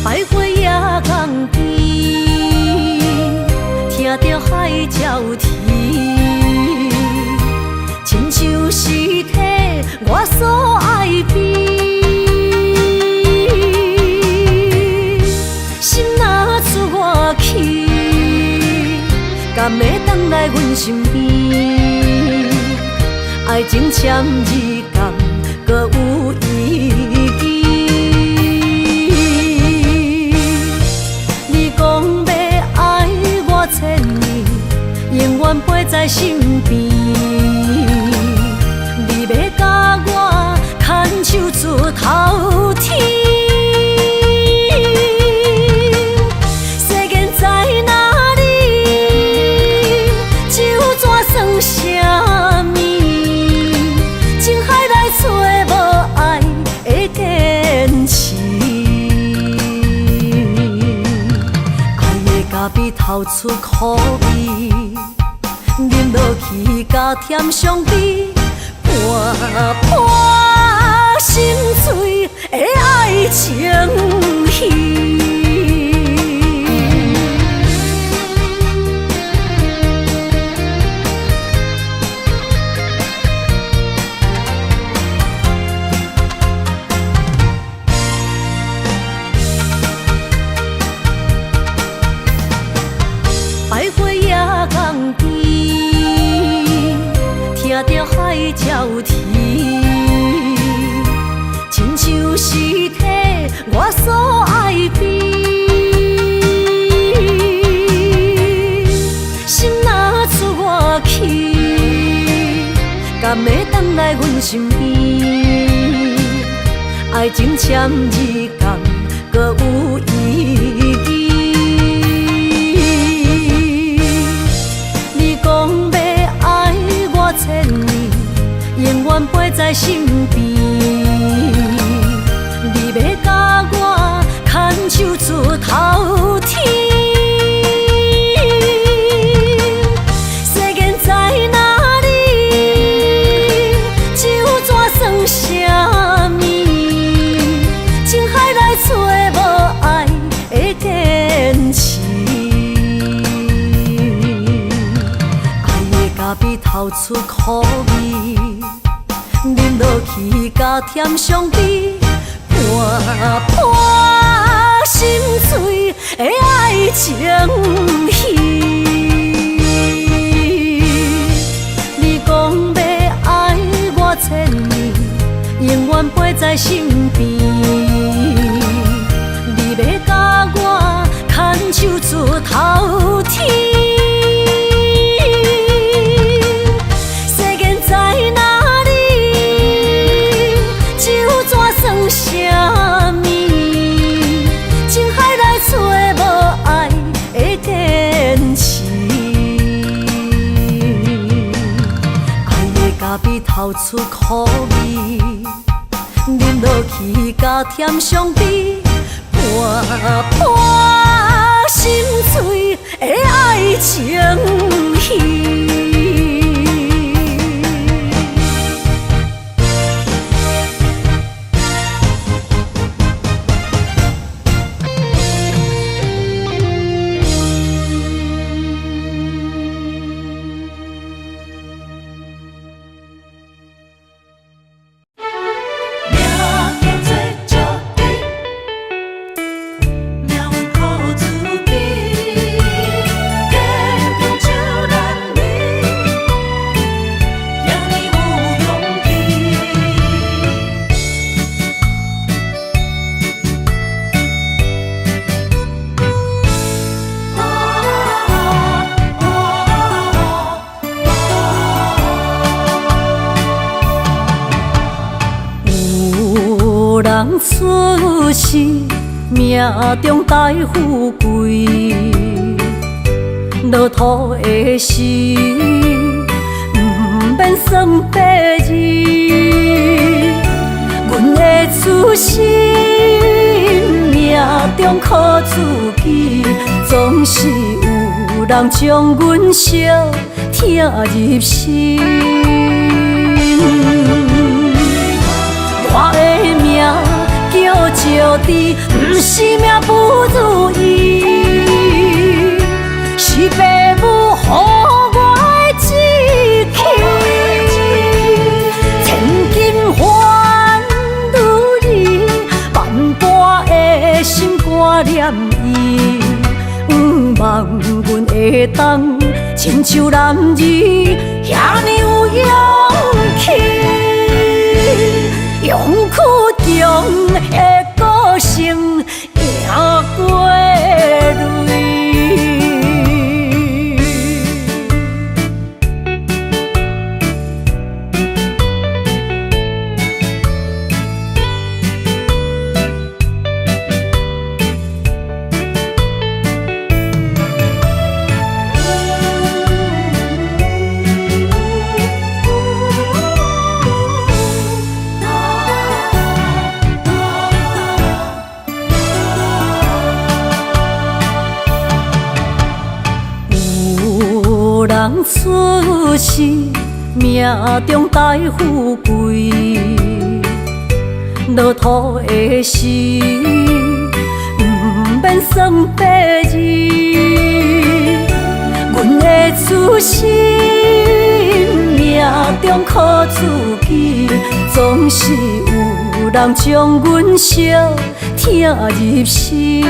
百花夜港边，听着海鸟啼，亲像是体我所爱边。心若出外去，敢会回来阮身边？爱情签字讲，搁有意义。永远陪在身边，你要甲我牵手出头天。透出苦味，饮落去加添伤悲，破破心碎的爱情戏。百花夜港边，听着海鸟啼，亲像是替我所爱的。心若出我去，敢会回来阮身边？爱情签字讲，搁有意义。千年永远陪在身边，你要甲我牵手出头天。世间在哪里？酒怎算啥物？情海来找无爱的坚持。比透出苦味，饮落去加添伤悲，破破心碎的爱情戏。你讲要爱我千年，永远陪在身边，你要甲我牵手出头天。啥物？情海来找无爱的坚持，爱的咖比透出苦味，饮落去加添伤悲，破破心碎的爱情戏。人出世，命中带富贵，落土的时，不免算白字。阮的出身，命中靠自己，总是有人将阮惜听入心。我的命叫石地，不是命不如意，是父母予我的志气。千金换如意，万般的心挂念伊，望阮会当亲像男儿遐尼有勇气。用苦中的个性赢过泪。人出世，命中带富贵，落土的时，不免算白字。阮的出身，命中靠自己，总是有人将阮惜听入心。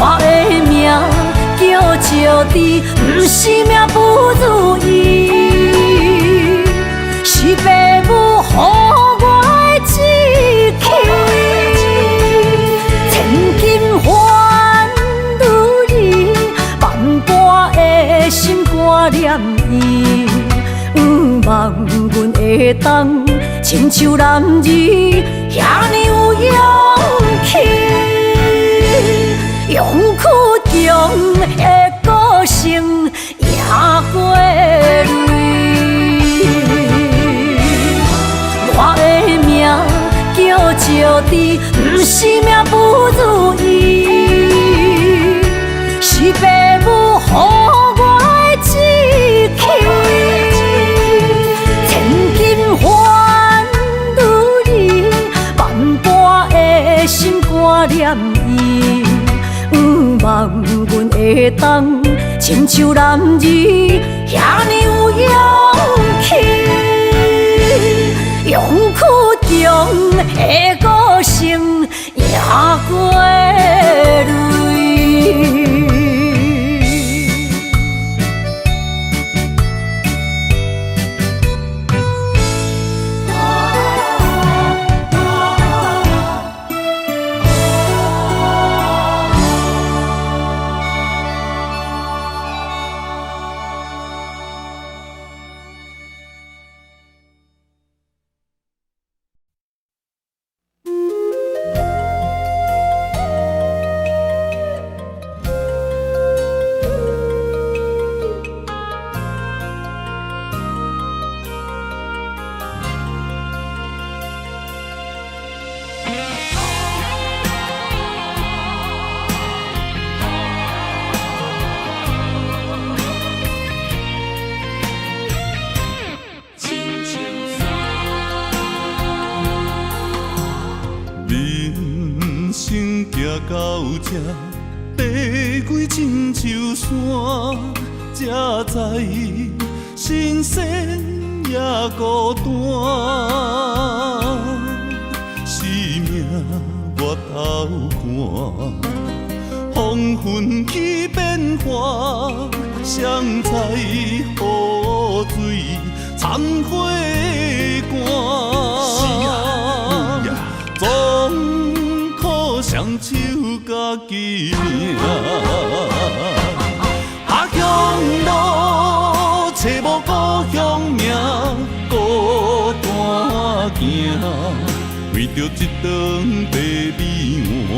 我的命叫石地，不是命不如意，是父母予我的志气。千金换如意，万般的心挂念伊，不望阮会当亲像男儿遐尼有勇气。勇屈强的个性赢过泪，我的命叫石地，不是命不如意，是父母予我的志气。千金换如意，万般的心挂念伊。不望阮会当亲像男儿遐尼有勇气，勇屈强的个性赢过泪。到这爬过亲像山，才知新鲜也孤单。生命越头寒，风云起变化，谁知雨水残花干。总靠双手家己命，下乡路找无故乡名，孤单行，为着一顿白米碗。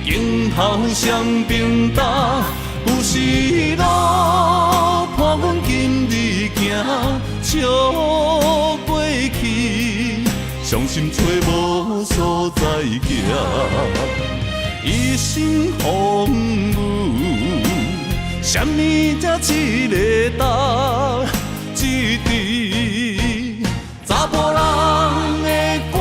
今后双平搭，有时路伴阮今日行，笑过去，伤心找无所在行。一生风雨，什么才一个答？一滴查甫人的歌。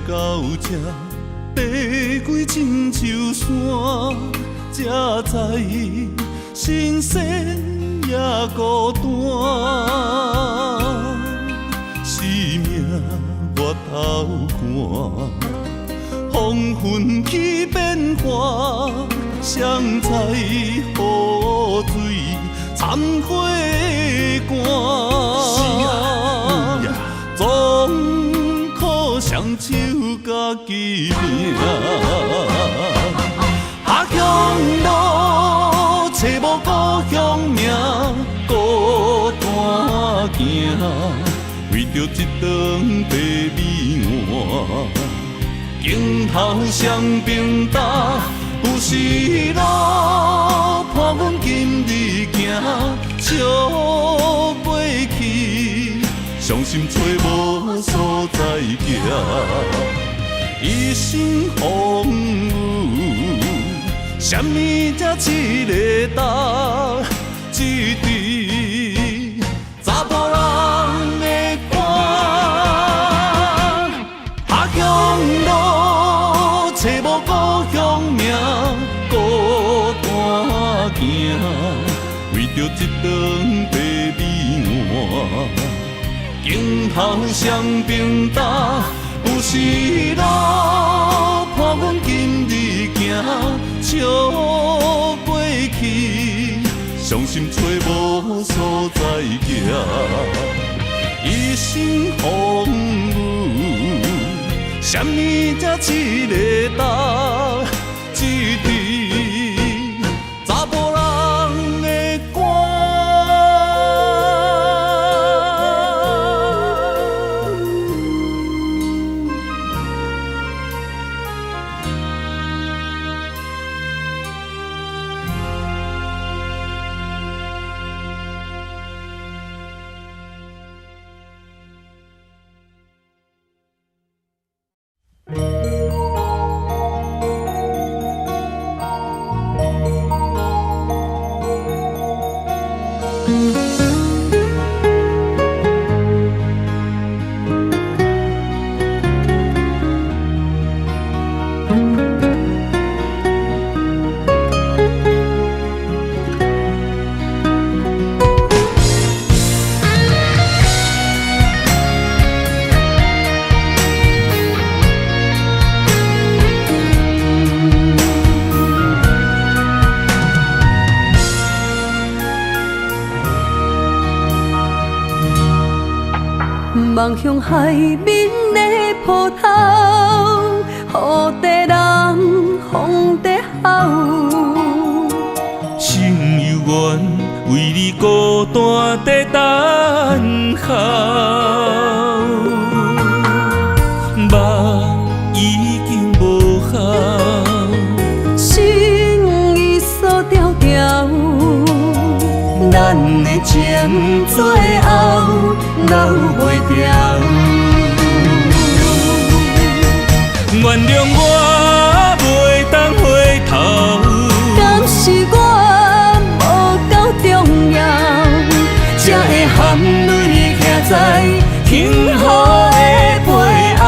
到这爬过亲像山，才知新鲜也孤单。生命越头寒，风云起变化，谁知雨水残花干。总靠双手家己命，下乡路找无故乡名，孤单行，为着一顿白米碗。镜头双平搭，有时路伴阮今日行，笑袂去，伤心找无所在行，一生风雨，什么才一个答？一滴查甫人的肝，下乡路找无故乡名，孤单行，为着一顿白米碗，镜头双平搭，有时路伴阮今日行，笑袂去，伤心找无所在行，一生风雨，什么才一个答？一滴查甫人的肝。望向海面的波涛，雨地人风地吼。心犹原为你孤单在等候，目已经无效，心已锁条条，咱的情最后留袂掉。原谅我袂当回头，敢是我无够重要，才会含泪徛在幸福的背后。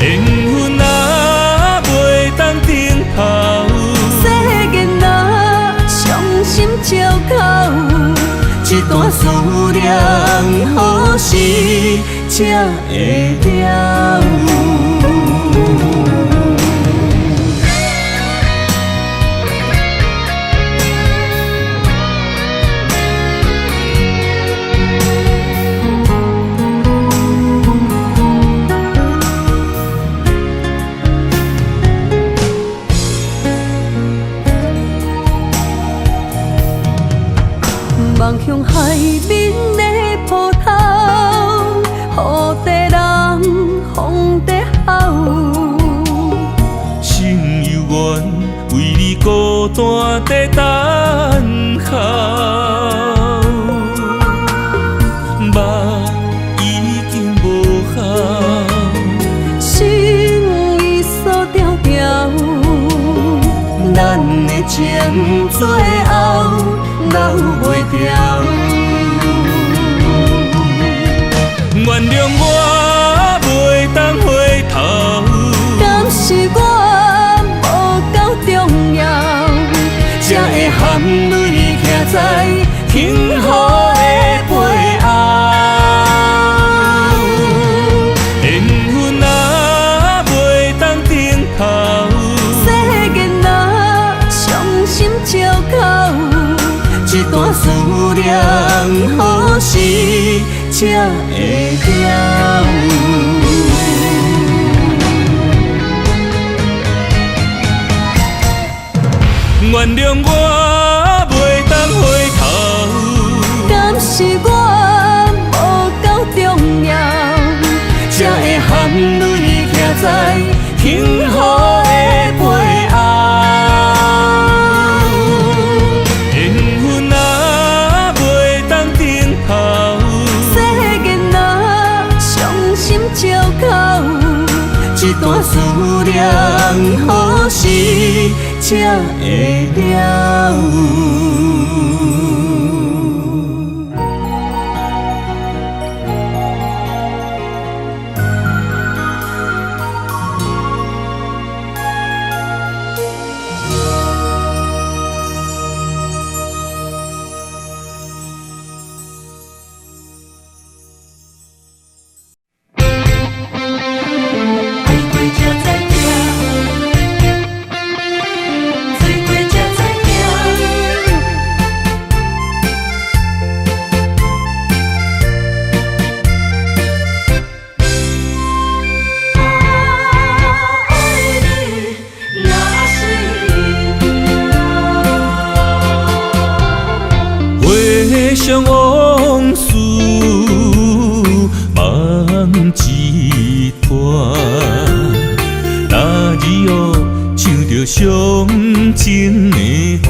缘分若袂当停靠，世间若伤心借口，一段思念何时才会了？望向海面的波涛，雨地人风地吼。心犹原为你孤单在等候，目已经无效，心已锁条条，咱的情最后留袂掉。原谅我袂当回头，敢是我无够重要，才会含泪徛在幸福的背后。缘分若袂当停靠，世间若伤心借口，一段思念何时才会了？原谅我袂当回头，敢是我无够重要，才会幸福的背后，缘分啊袂当等候，世间啊伤心借口，一段思念何时才会了？回想往事梦一团，那日哦唱着伤情的歌，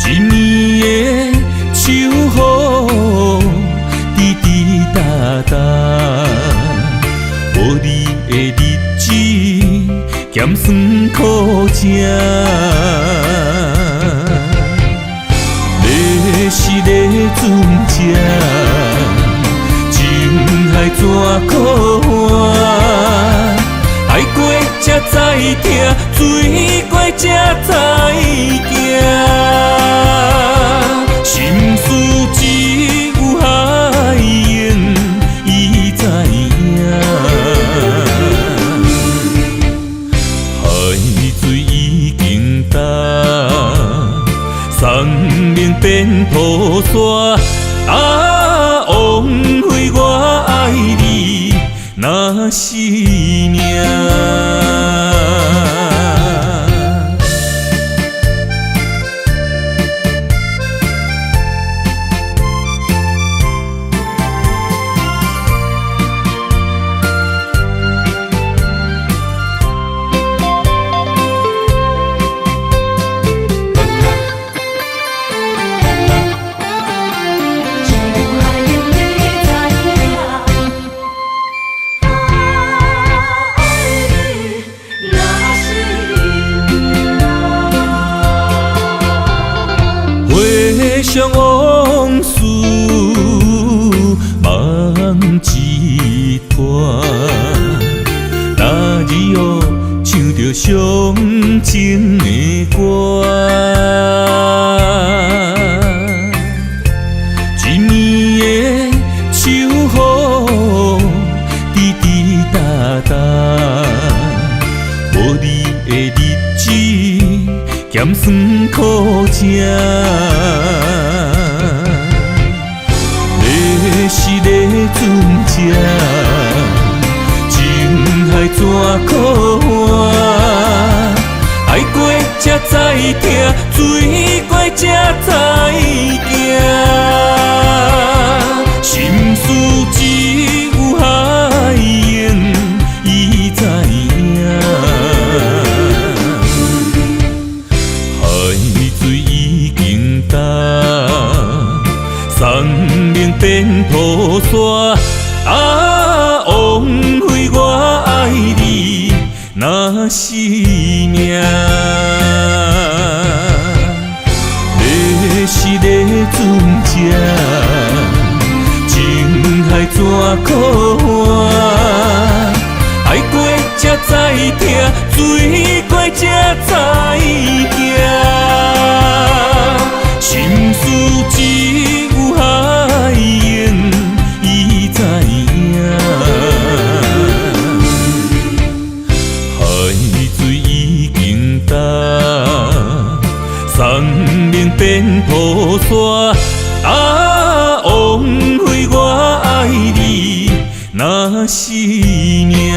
一年的秋雨滴滴答答，无你的日子咸酸苦情。是咧船只，情海怎可换？爱过才知疼，水过才知行。心事只有海燕伊知影。海水已经干。生命变雨伞，啊，枉费我爱你那是命。回想往事梦一团，那日哦唱着伤情的歌，一年的秋雨滴滴答答，无你的日子咸酸苦情。是咧船只，情海怎可换？爱过才知疼，水过才知行。心事只有海燕伊知影。海水已经干。生命变雨伞，啊，枉费我爱你那是命。是咧船只，情海怎可换？爱过才知疼，水过才知行。心事只有海燕伊知影。海水已经干，生命变雨伞，啊，枉费我爱你那是命。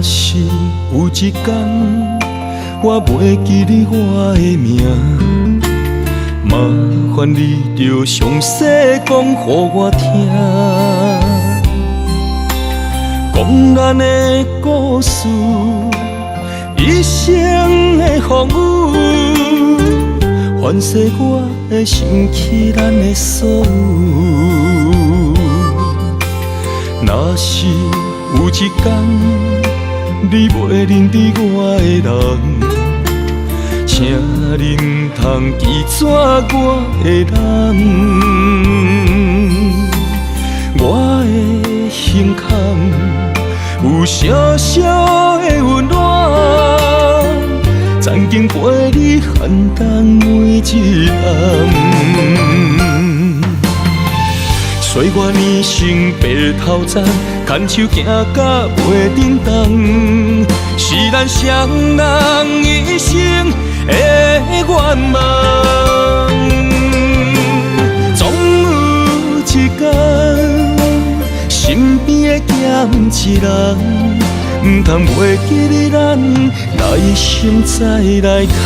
是有一天我袂记你我的名，麻烦你着详细讲予我听，讲咱的故事，一生的风雨，反噬我的心起咱的所有。若是有一天你袂认得我的人，请你唔通记住我的人，我的胸坎有小小的温暖，曾经陪你寒冬每一暗。岁月年成白头鬃，牵手行到袂振动，是咱双人一生的愿望。总有一天，身边的欠一人，唔通袂记你咱，来生再来看。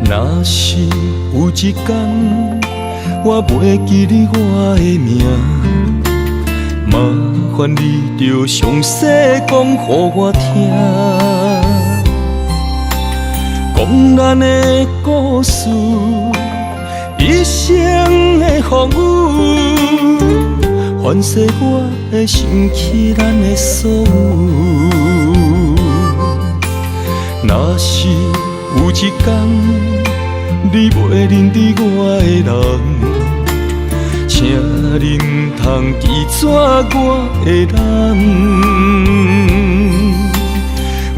若是有一天我袂记你我的名，麻烦你着详细讲予我听，讲咱的故事，一生的风雨，反噬我的心起咱的所有。若是有一天你袂认得我的人，请你唔通记住我的人，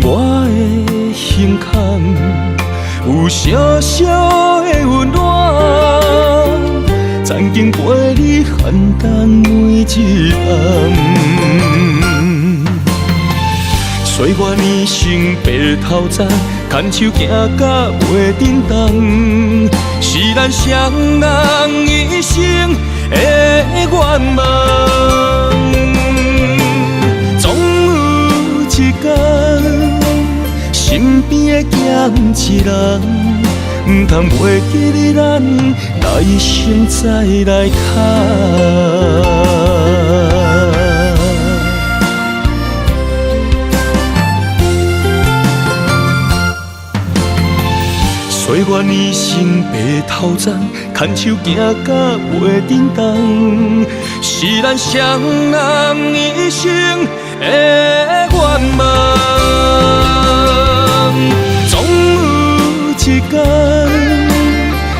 我的胸坎有小小的温暖，曾经陪你寒冬每一暗。岁月年成白头鬃，牵手行到袂振动，是咱双人一生的愿望。总有一天，身边的欠一人，唔通袂记你咱，来生再来看。岁月年成白头鬃，牵手行到袂振动，是咱双人一生的愿望。总有一天，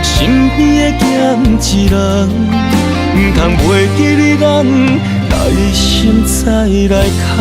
身边的欠一人，唔通袂记你咱，来生再来看。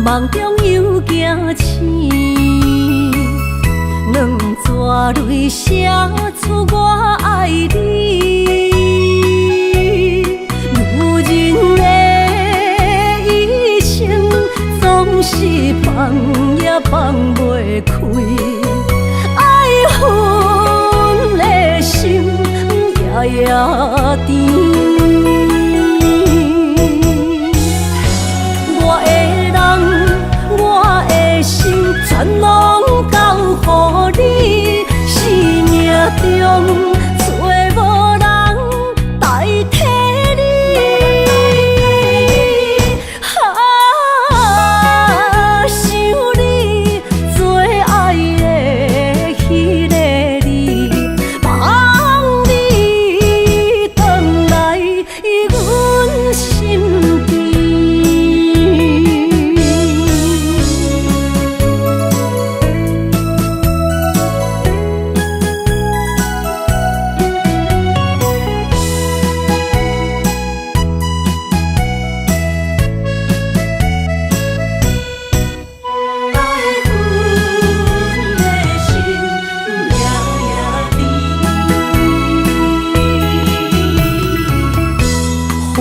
梦中又惊醒，两撮泪写出我爱你。女人的一生总是放也放袂开，爱恨。甜。我的人，我的心，全拢交予你，生命中找无人代替你。想你做爱的迄个你，望你回来阮身边。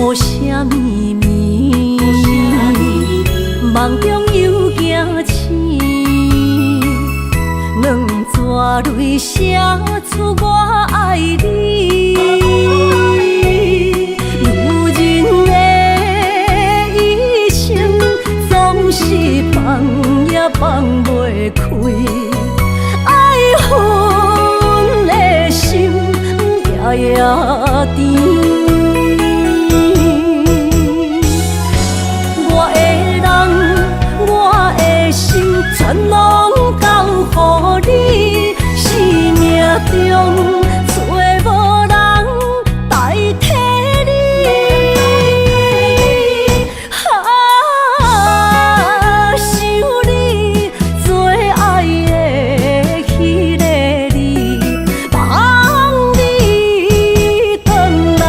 雨声绵绵，梦中又惊醒，两纸泪写出我爱你。如人的一生，总是放也放袂开，爱恨的心夜夜甜。全拢交予你，生命中找无人代替你。想你做爱的迄个你，望你回来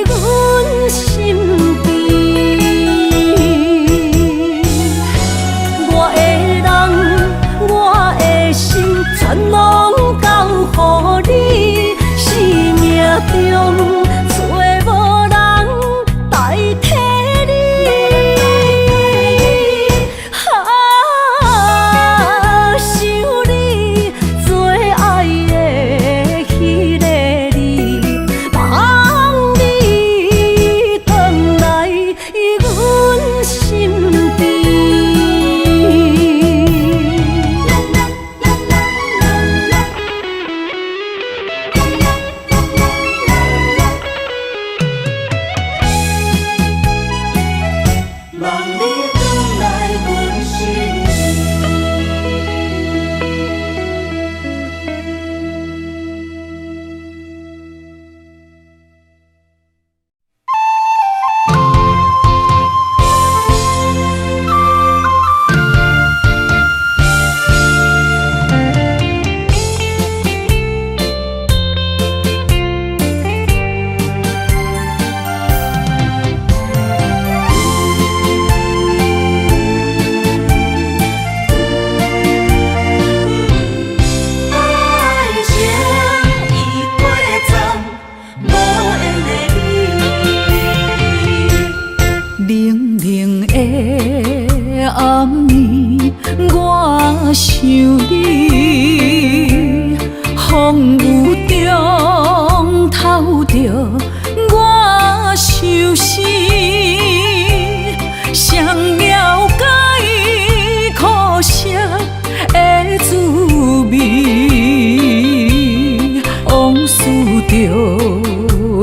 阮身边。我的心全拢交予你，生命中找无人代替你。想你做爱的迄个你，望你回来阮身边。想你，风雨中透着我伤心，谁了解苦涩的滋味？往事就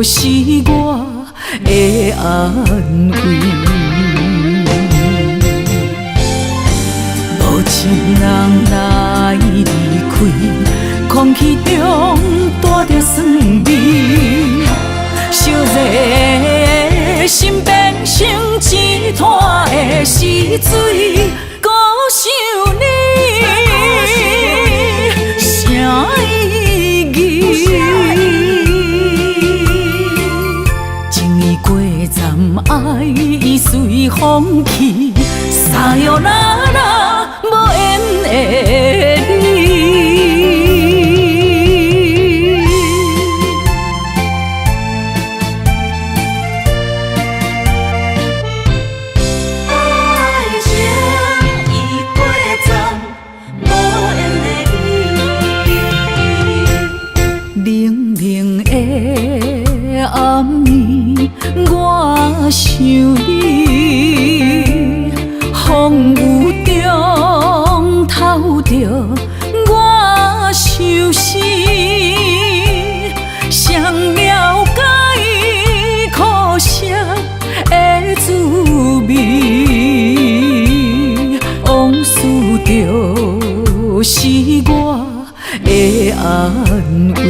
是我的安慰。情人来离开，空气中带着酸味，烧热心变成一滩的死水。孤想你，啥意义？情意过站，爱已随风去，撒哟啦啦。无缘的你，爱情已过站，无缘的你，冷冷的想你，风雨中透着我相思，谁了解苦涩的滋味？往事就是我的安慰。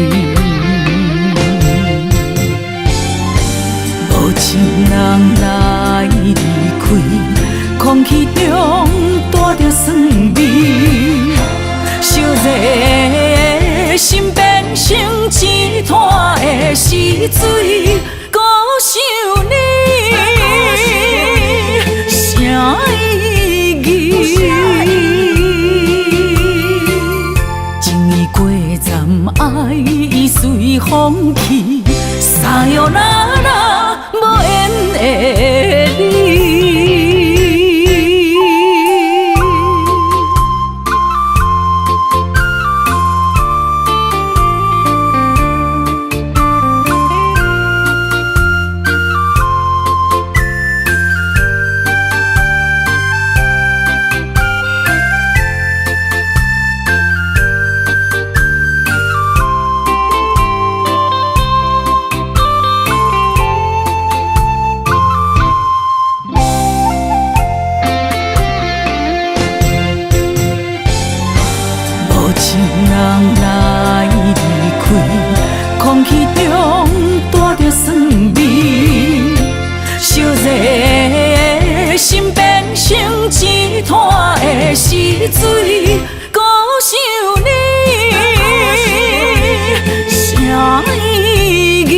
无情人来离开，空气中带着酸味，烧热的心变成一滩的死水，孤想你，啥意义？情意过站，爱已随风去，撒哟那拉。无缘的你，空气中带着酸味，烧热的心变成一滩的死水，孤想你，啥意义？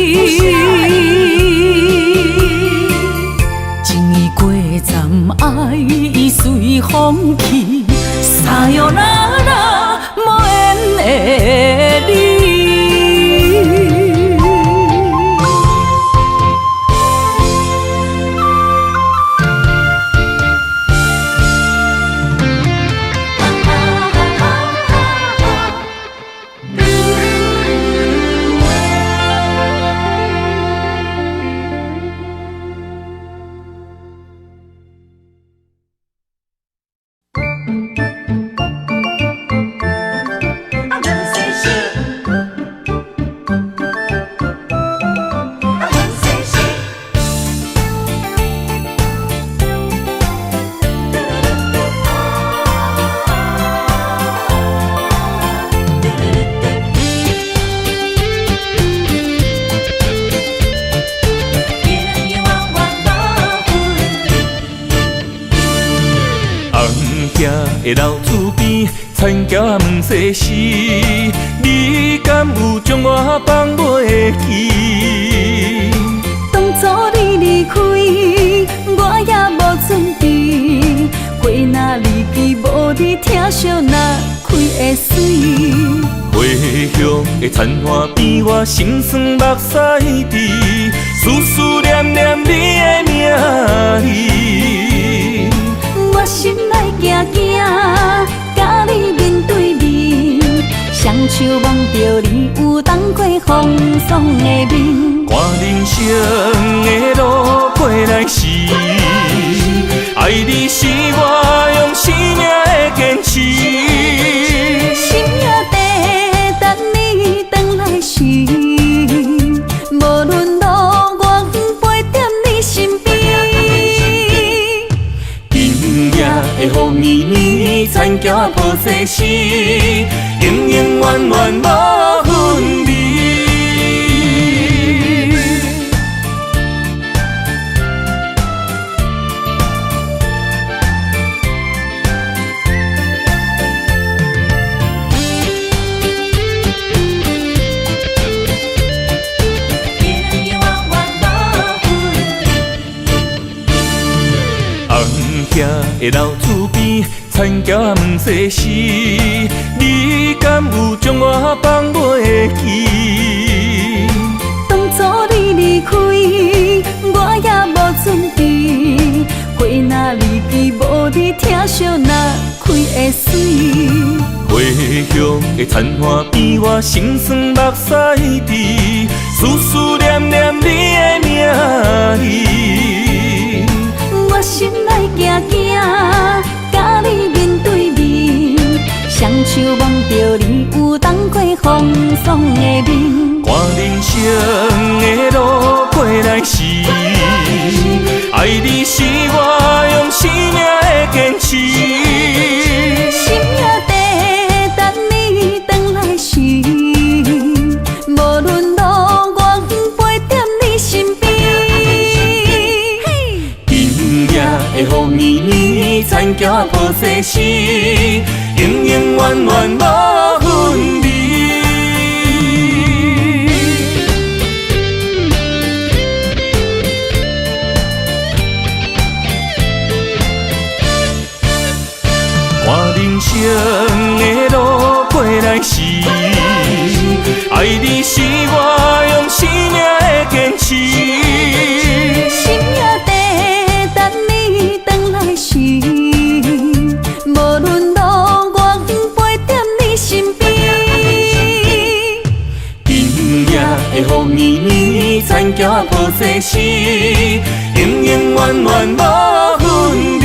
情意过站，爱已随风去，撒哟那拉，无缘的你。的老厝边，田桥也毋细时，你敢有将我放袂记？当初你离开，我也无准备，花若离枝，无你疼惜若开会水。花香的残花边，我心酸目屎滴，思思念念你的名字。我心内惊惊，甲你面对面，双手望着你有当过风霜的面。看人生的路过来时，爱你是我用生命的坚持。心也地等你回来时，无论路我陪在你身边。今夜的雨绵绵，田桥抱细时，永永远远无分离。的老厝边，田桥也毋细时，你敢有将我放袂记？当初你离开，我也无准备，花若离枝，无你疼惜若开会水。花香的残花边，我心酸目屎滴，思思念念你的名字。爽的面。看人生的路过来时，爱你是我用生命的坚持。心也地等你回来时，无论路远陪在你身边。今夜的风绵绵，残桥破世事，永永远远无分离。看人生的路过来时，爱你是我用生命的坚持。心也地等你回来时，无论路远陪在你身边。今夜的风绵绵，残桥破世事，永永远远无分离。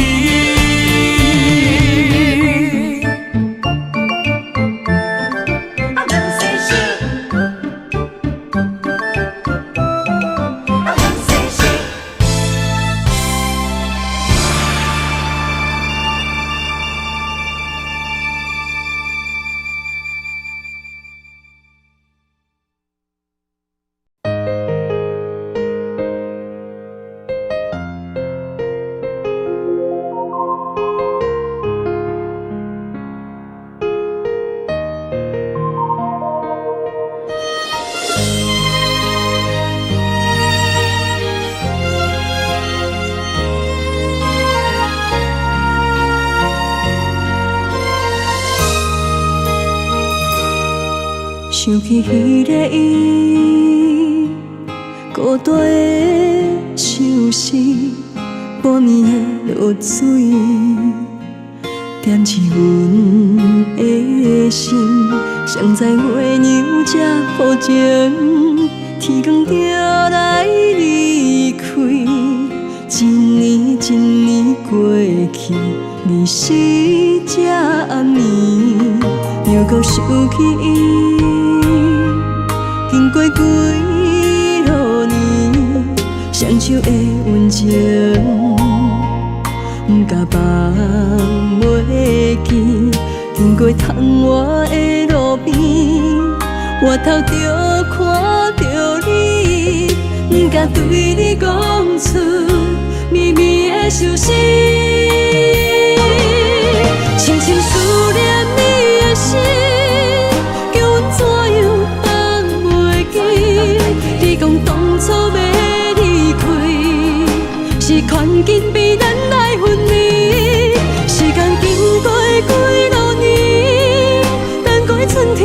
想起彼个伊，孤单的相思，半暝的落水，点起阮的心。谁知月娘这抱情，天光就来离开。一年一年过去，你是这暗暝，又搁想起伊。经过几落年，双手的温情，不敢放袂记。经过窗外的路边，我头就看到你，不敢对你讲出绵绵的相思。深深思念你的心，叫阮怎样放袂记？你讲当初要离开，是劝紧比咱来分离。时间经过几落年，等过春天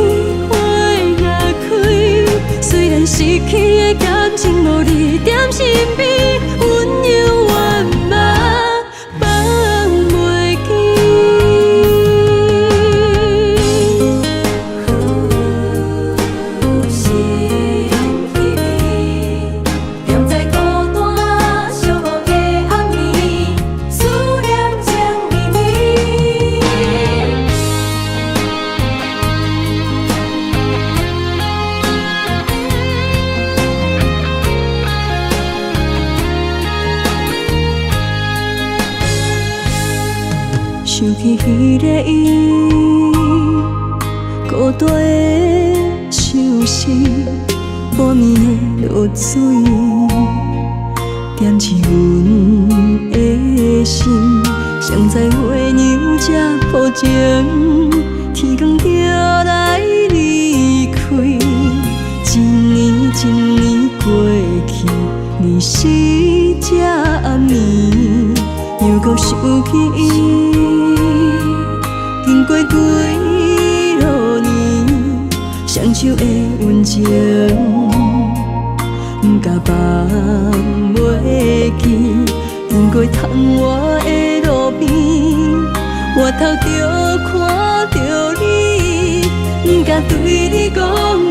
花也开。虽然失去的感情无你踮身边，阮永远嘛放袂记。心稀微，踮在孤单寂寞的暗暝，思念情绵绵。想起彼个伊，孤单的相思，半暝的落水，点起阮的心。谁知月娘这抱情，天光就来离开。一年一年过去，你是这暗暝，又搁想起伊。经过几落年，双手的温情，不敢放袂记。经过窗外的路边，我头就看到你，不敢对你讲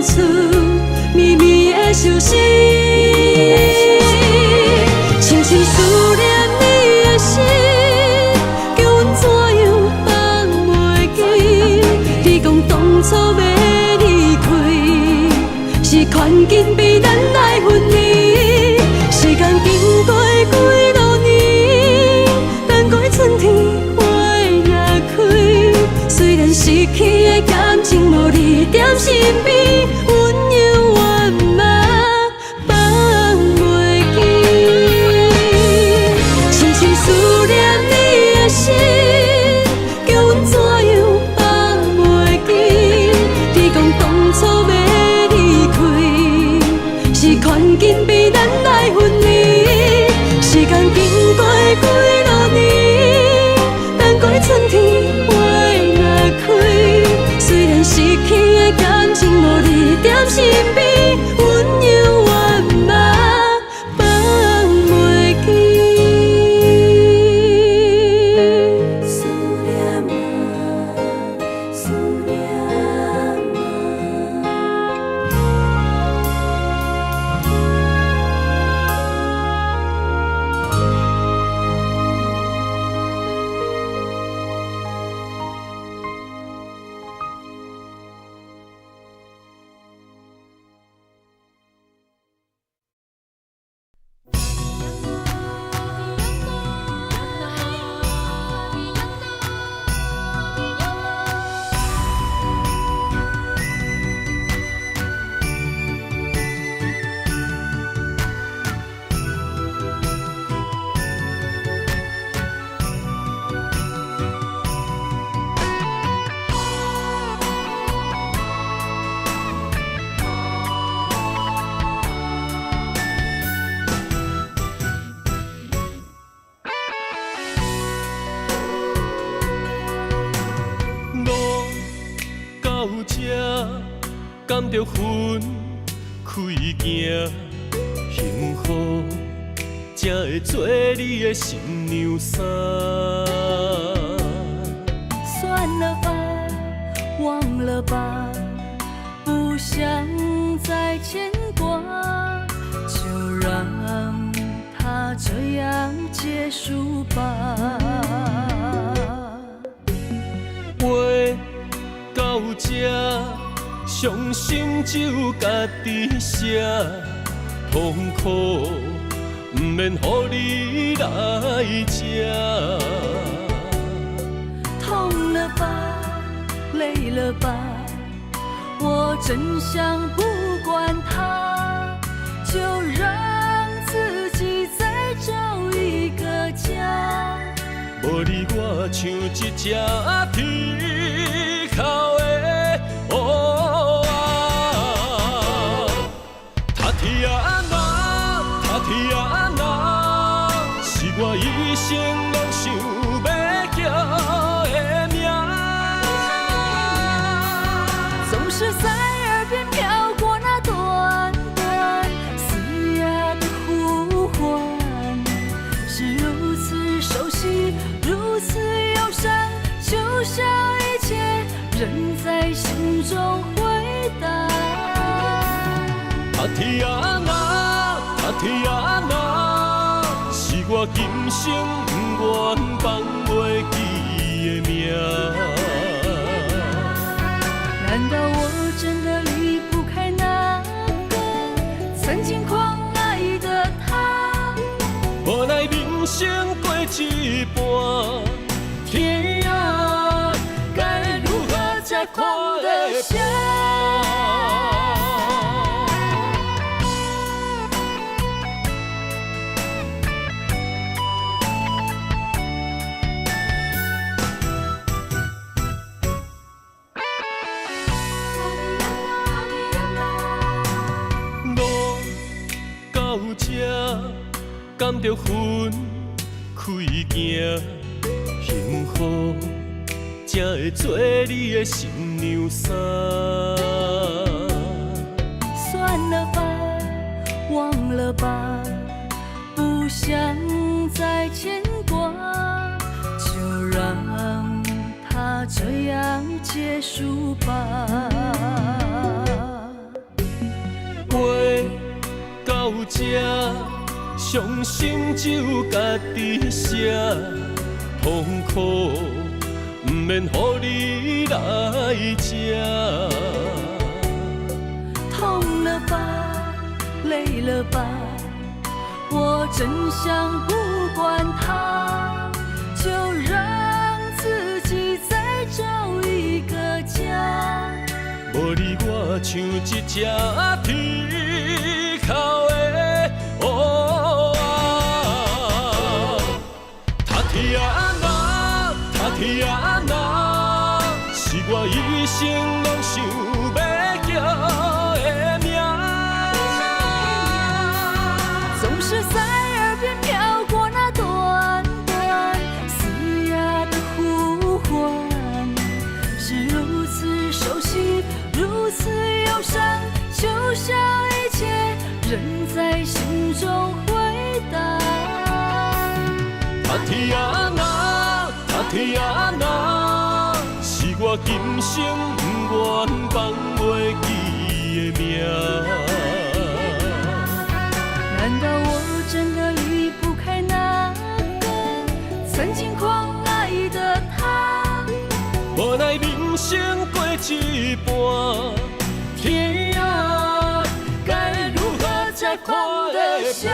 出绵绵的相思。深深思念你的心，叫阮怎样放袂记？你讲当初要离开，失去的感情，无你踮身边，温柔圆满放袂记。思念啊，思念甘着分开行，幸福才会做你的新娘衫。算了吧，忘了吧，不想再牵挂，就让它这样结束吧。话到这，伤心只有家己写，痛苦不免予你来吃。痛了吧，累了吧，我真想不管它，就让自己再找一个家。无你我像一只啼哭的乌鸦，他啼啊那，他啼啊那，是我一生拢想要叫的名。总是在耳边飘过那短短嘶哑的呼唤，是如此熟悉，如此忧伤，就像一切仍在心中回荡。他啼啊那，他啼啊那，是我今生不愿放袂记的名。难道我真的离不开那个曾经狂爱的他？无奈人生过一半，天啊，该如何才看得下？路到这，甘着分开行，幸福才会做你的新娘衫。算了吧，忘了吧，不想再牵挂，就让它这样结束吧。话到这，伤心只有家己写，痛苦不免予你来吃。痛了吧，累了吧，我真想不管它，就让自己再找一个家。无你我像一只啼哭的乌鸦，他啼啊那，他啼啊那，是我一生拢想要叫的名。总是在耳边飘过那短短嘶哑的呼唤，是如此熟悉，天啊那，天啊那，是我今生不愿放袂记的名。难道我真的离不开那个曾经狂爱的他？无奈人生过一半，天啊，该如何才看得下？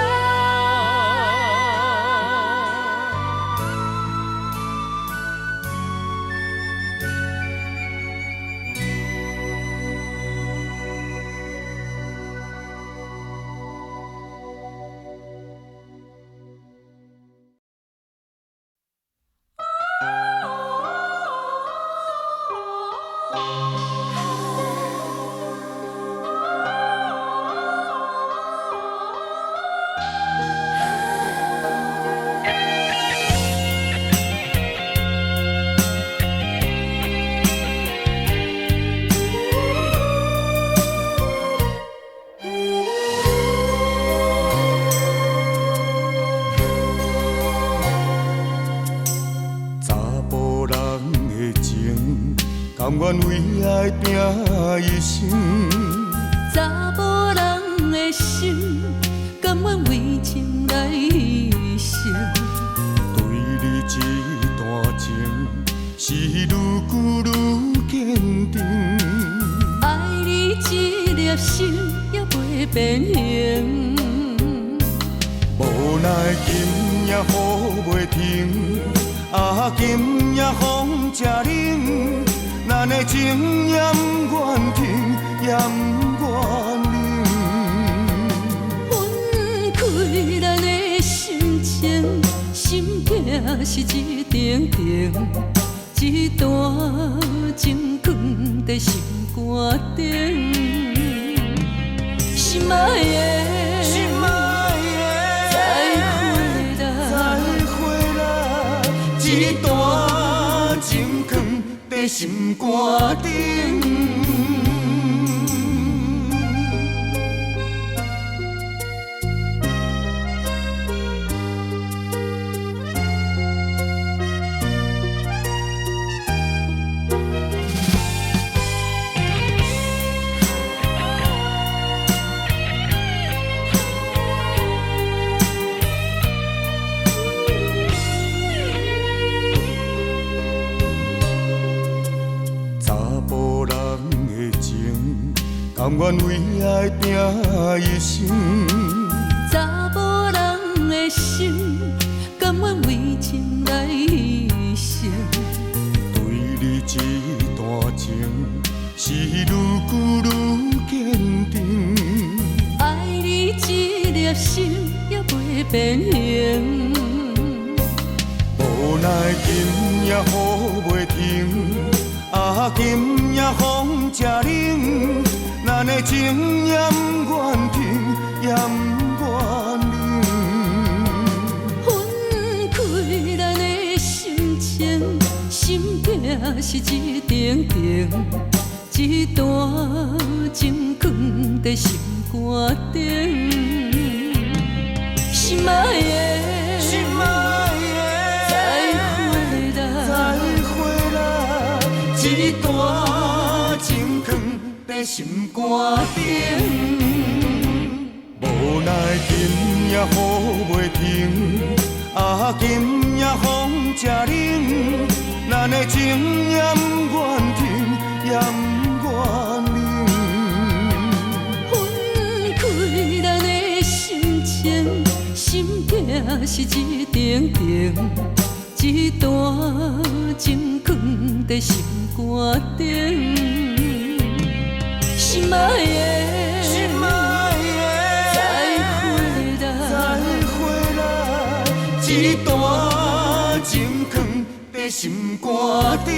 甘愿为爱拼一生，查某人的心，甘愿为情来牺牲。对你这段情，是愈久愈坚定。爱你这粒心也袂变形。无奈今夜雨袂停，今夜风正冷。咱的情也不愿停，也不愿冷。分开咱的心情，心痛是一定定，一段情放在心肝顶。心爱的，心爱的，再会啦，一段情放在心肝顶。甘愿为爱拼一生，查某人的心，甘愿为情来牺牲。对你这段情，是愈久愈坚定。爱你这粒心也袂变形。无奈今夜雨袂停，今夜风正冷。咱的情也不愿停，也不愿冷。分开咱的心情，心痛是一定定，一段情放在心肝顶。心爱的，心爱的，再会啦，一段情放在心肝顶。无奈今夜雨袂停，今夜风正冷。咱的情也不愿停，也不愿冷。分开咱的心情，心痛是一定定，一段情放在心肝顶。心爱的，再会啦，一段情放在心肝顶。